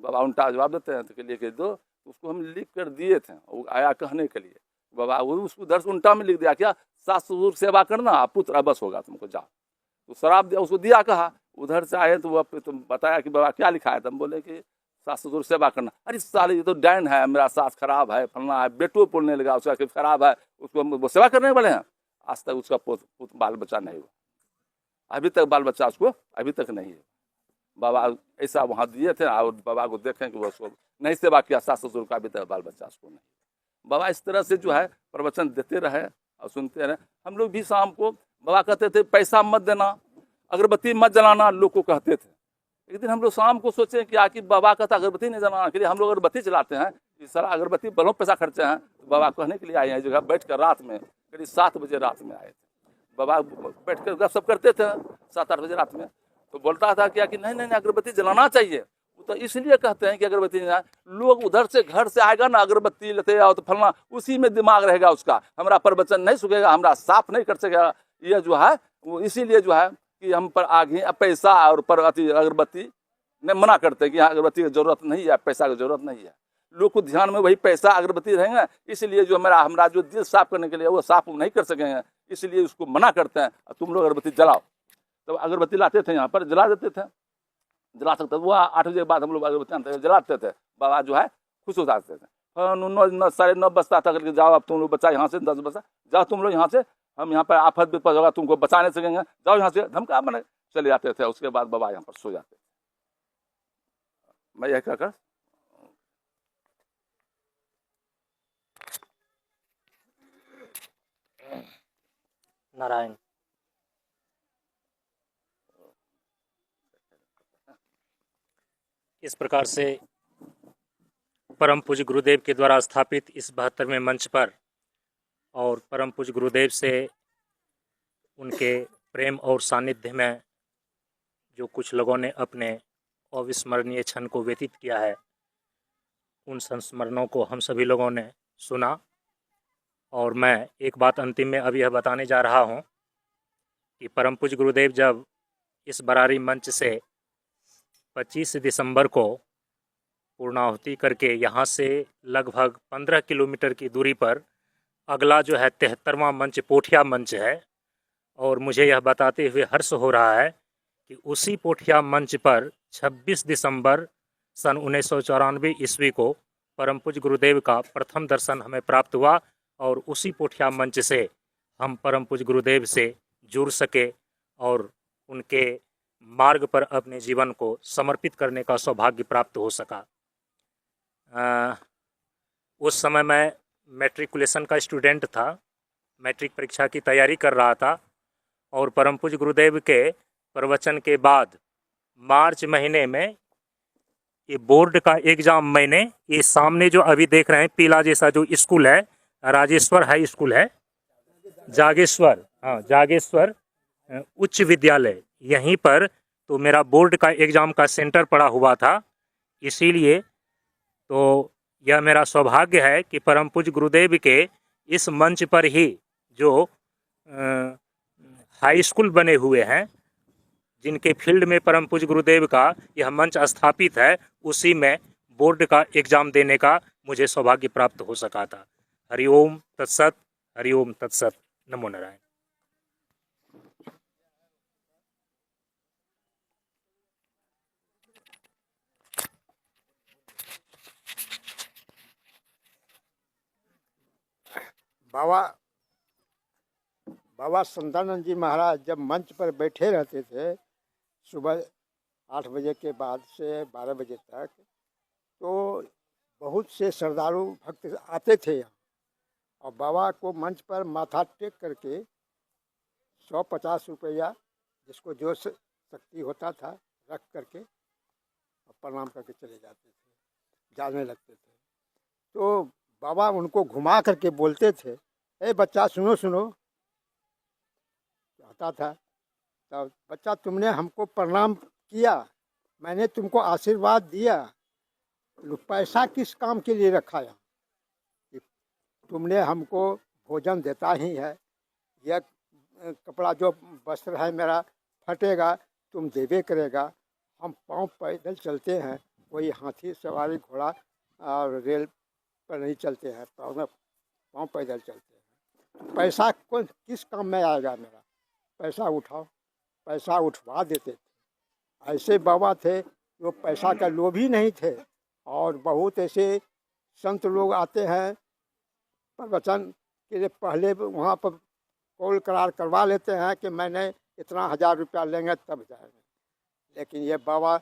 [SPEAKER 8] बाबा उल्टा जवाब देते हैं तो के लिए दो। तो उसको हम लिख कर दिए थे, वो आया कहने के लिए। बाबा वो उसको उधर से उल्टा में लिख दिया क्या, सास ससुर सेवा करना, पुत्र बस होगा तुमको, जाओ। तो शराब दिया, उसको दिया कहा। उधर से आए तो वो तुम बताया कि बाबा क्या लिखा है। तो हम बोले कि सास ससुर सेवा करना। अरे साले ये तो डैन है, मेरा सास खराब है, फलना है, बेटो बोलने लगा उसका कि खराब है, उसको वो सेवा करने वाले हैं। आज तक उसका बाल बच्चा नहीं हुआ, अभी तक बाल बच्चा उसको अभी तक नहीं है। बाबा ऐसा वहाँ दिए थे और बाबा को देखें कि वो उसको नहीं सेवा किया, सास ससुर का अभी तक बाल बच्चा उसको नहीं। बाबा इस तरह से जो है प्रवचन देते रहे और सुनते रहे। हम लोग भी शाम को बाबा कहते थे पैसा मत देना, अगरबत्ती मत जलाना, लोग को कहते थे। एक दिन हम लोग शाम को सोचे कि आखिर बाबा कहता अगरबत्ती नहीं जलाना के लिए हम लोग अगरबत्ती जलाते हैं, इस सारा अगरबत्ती बलों पैसा खर्चे हैं। तो बाबा कहने के लिए आए हैं जगह बैठ कर रात में करीब 7 बजे रात में आए थे। बाबा बैठ कर गपशप करते थे 7-8 बजे रात में। तो बोलता था क्या कि नहीं अगरबत्ती जलाना चाहिए। तो इसलिए कहते हैं कि अगरबत्ती लोग उधर से घर से आएगा ना, अगरबत्ती लेते आओ तो फलना, उसी में दिमाग रहेगा उसका, हमारा प्रवचन नहीं सुखेगा, हमारा साफ नहीं कर सकेगा। ये जो है वो इसीलिए जो है कि हम पर आगे पैसा और पर अगरबत्ती ने मना करते हैं कि यहाँ अगरबत्ती की जरूरत नहीं है, पैसा की जरूरत नहीं है। लोग को ध्यान में वही पैसा अगरबत्ती रहेंगे, इसलिए जो हमारा जो दिल साफ करने के लिए वो साफ नहीं कर सकेंगे, इसलिए उसको मना करते हैं। तुम लोग अगरबत्ती जलाओ। तो अगरबत्ती लाते थे यहाँ पर, जला देते थे, जला सकते। वो 8 बजे के बाद हम लोग अगरबत्ती जलाते थे। बाबा जो है खुश हो जाते थे। 9 साढ़े 9 बजता था करके जाओ अब तुम लोग बच्चा यहाँ से 10 बजे जाओ तुम लोग यहाँ से, हम यहाँ पर आफत विपद होगा तुमको बचा नहीं सकेंगे, जाओ यहाँ से, धमका मैंने चले जाते थे। उसके बाद बाबा यहाँ पर सो जाते थे। मैं यह कहकर
[SPEAKER 2] नारायण। इस प्रकार से परम पूज्य गुरुदेव के द्वारा स्थापित इस 72वें मंच पर और परम पूज्य गुरुदेव से उनके प्रेम और सानिध्य में जो कुछ लोगों ने अपने अविस्मरणीय क्षण को व्यतीत किया है, उन संस्मरणों को हम सभी लोगों ने सुना। और मैं एक बात अंतिम में अब यह बताने जा रहा हूँ कि परम पूज्य गुरुदेव जब इस बरारी मंच से 25 दिसंबर को पूर्णाहुति करके यहाँ से लगभग 15 किलोमीटर की दूरी पर अगला जो है 73वां मंच पोठिया मंच है। और मुझे यह बताते हुए हर्ष हो रहा है कि उसी पोठिया मंच पर 26 दिसंबर सन 1994 ईस्वी को परम पूज्य गुरुदेव का प्रथम दर्शन हमें प्राप्त हुआ। और उसी पोठिया मंच से हम परम पूज्य गुरुदेव से जुड़ सके और उनके मार्ग पर अपने जीवन को समर्पित करने का सौभाग्य प्राप्त हो सका। उस समय मैं मैट्रिकुलेशन का स्टूडेंट था, मैट्रिक परीक्षा की तैयारी कर रहा था। और परम पूज्य गुरुदेव के प्रवचन के बाद मार्च महीने में ये बोर्ड का एग्ज़ाम मैंने ये सामने जो अभी देख रहे हैं पीला जैसा जो स्कूल है, राजेश्वर हाई स्कूल है, जागेश्वर, हाँ जागेश्वर उच्च विद्यालय, यहीं पर तो मेरा बोर्ड का एग्ज़ाम का सेंटर पड़ा हुआ था। इसीलिए तो यह मेरा सौभाग्य है कि परम पूज्य गुरुदेव के इस मंच पर ही जो हाई स्कूल बने हुए हैं, जिनके फील्ड में परम पूज्य गुरुदेव का यह मंच स्थापित है, उसी में बोर्ड का एग्ज़ाम देने का मुझे सौभाग्य प्राप्त हो सका था। हरिओम तत्सत, हरिओम तत्सत, नमो नारायण।
[SPEAKER 5] बाबा संतानंद जी महाराज जब मंच पर बैठे रहते थे सुबह 8 बजे के बाद से 12 बजे तक, तो बहुत से श्रद्धालु भक्त आते थे यहाँ, और बाबा को मंच पर माथा टेक करके 150 रुपया जिसको जो शक्ति होता था रख करके और प्रणाम करके चले जाते थे, जाने लगते थे। तो बाबा उनको घुमा करके बोलते थे, ए बच्चा सुनो सुनो, आता था तो बच्चा तुमने हमको प्रणाम किया, मैंने तुमको आशीर्वाद दिया, पैसा किस काम के लिए रखा यहाँ? तुमने हमको भोजन देता ही है, यह कपड़ा जो वस्त्र है मेरा फटेगा तुम देवे करेगा, हम पाँव पैदल चलते हैं, कोई हाथी सवारी घोड़ा और रेल पर नहीं चलते हैं, पाँव पैदल चलते हैं, पैसा कौन किस काम में आएगा मेरा? पैसा उठाओ, पैसा उठवा देते थे। ऐसे बाबा थे जो पैसा का लोभी नहीं थे। और बहुत ऐसे संत लोग आते हैं प्रवचन के लिए, पहले वहाँ पर कॉल करार करवा लेते हैं कि मैंने इतना 1000 रुपया लेंगे तब जाएंगे, लेकिन ये बाबा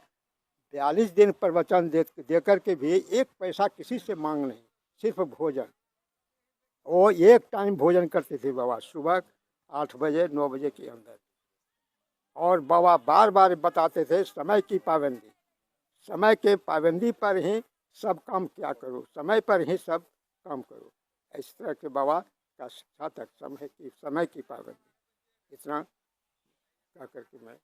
[SPEAKER 5] 42 दिन प्रवचन दे कर के भी एक पैसा किसी से मांग नहीं, सिर्फ भोजन। वो एक टाइम भोजन करते थे बाबा, सुबह 8 बजे 9 बजे के अंदर। और बाबा बार बार बताते थे समय की पाबंदी, समय के पाबंदी पर ही सब काम क्या करो, समय पर ही सब काम करो। इस तरह के बाबा का सार्थक समय की पाबंदी, इतना क्या करके मैं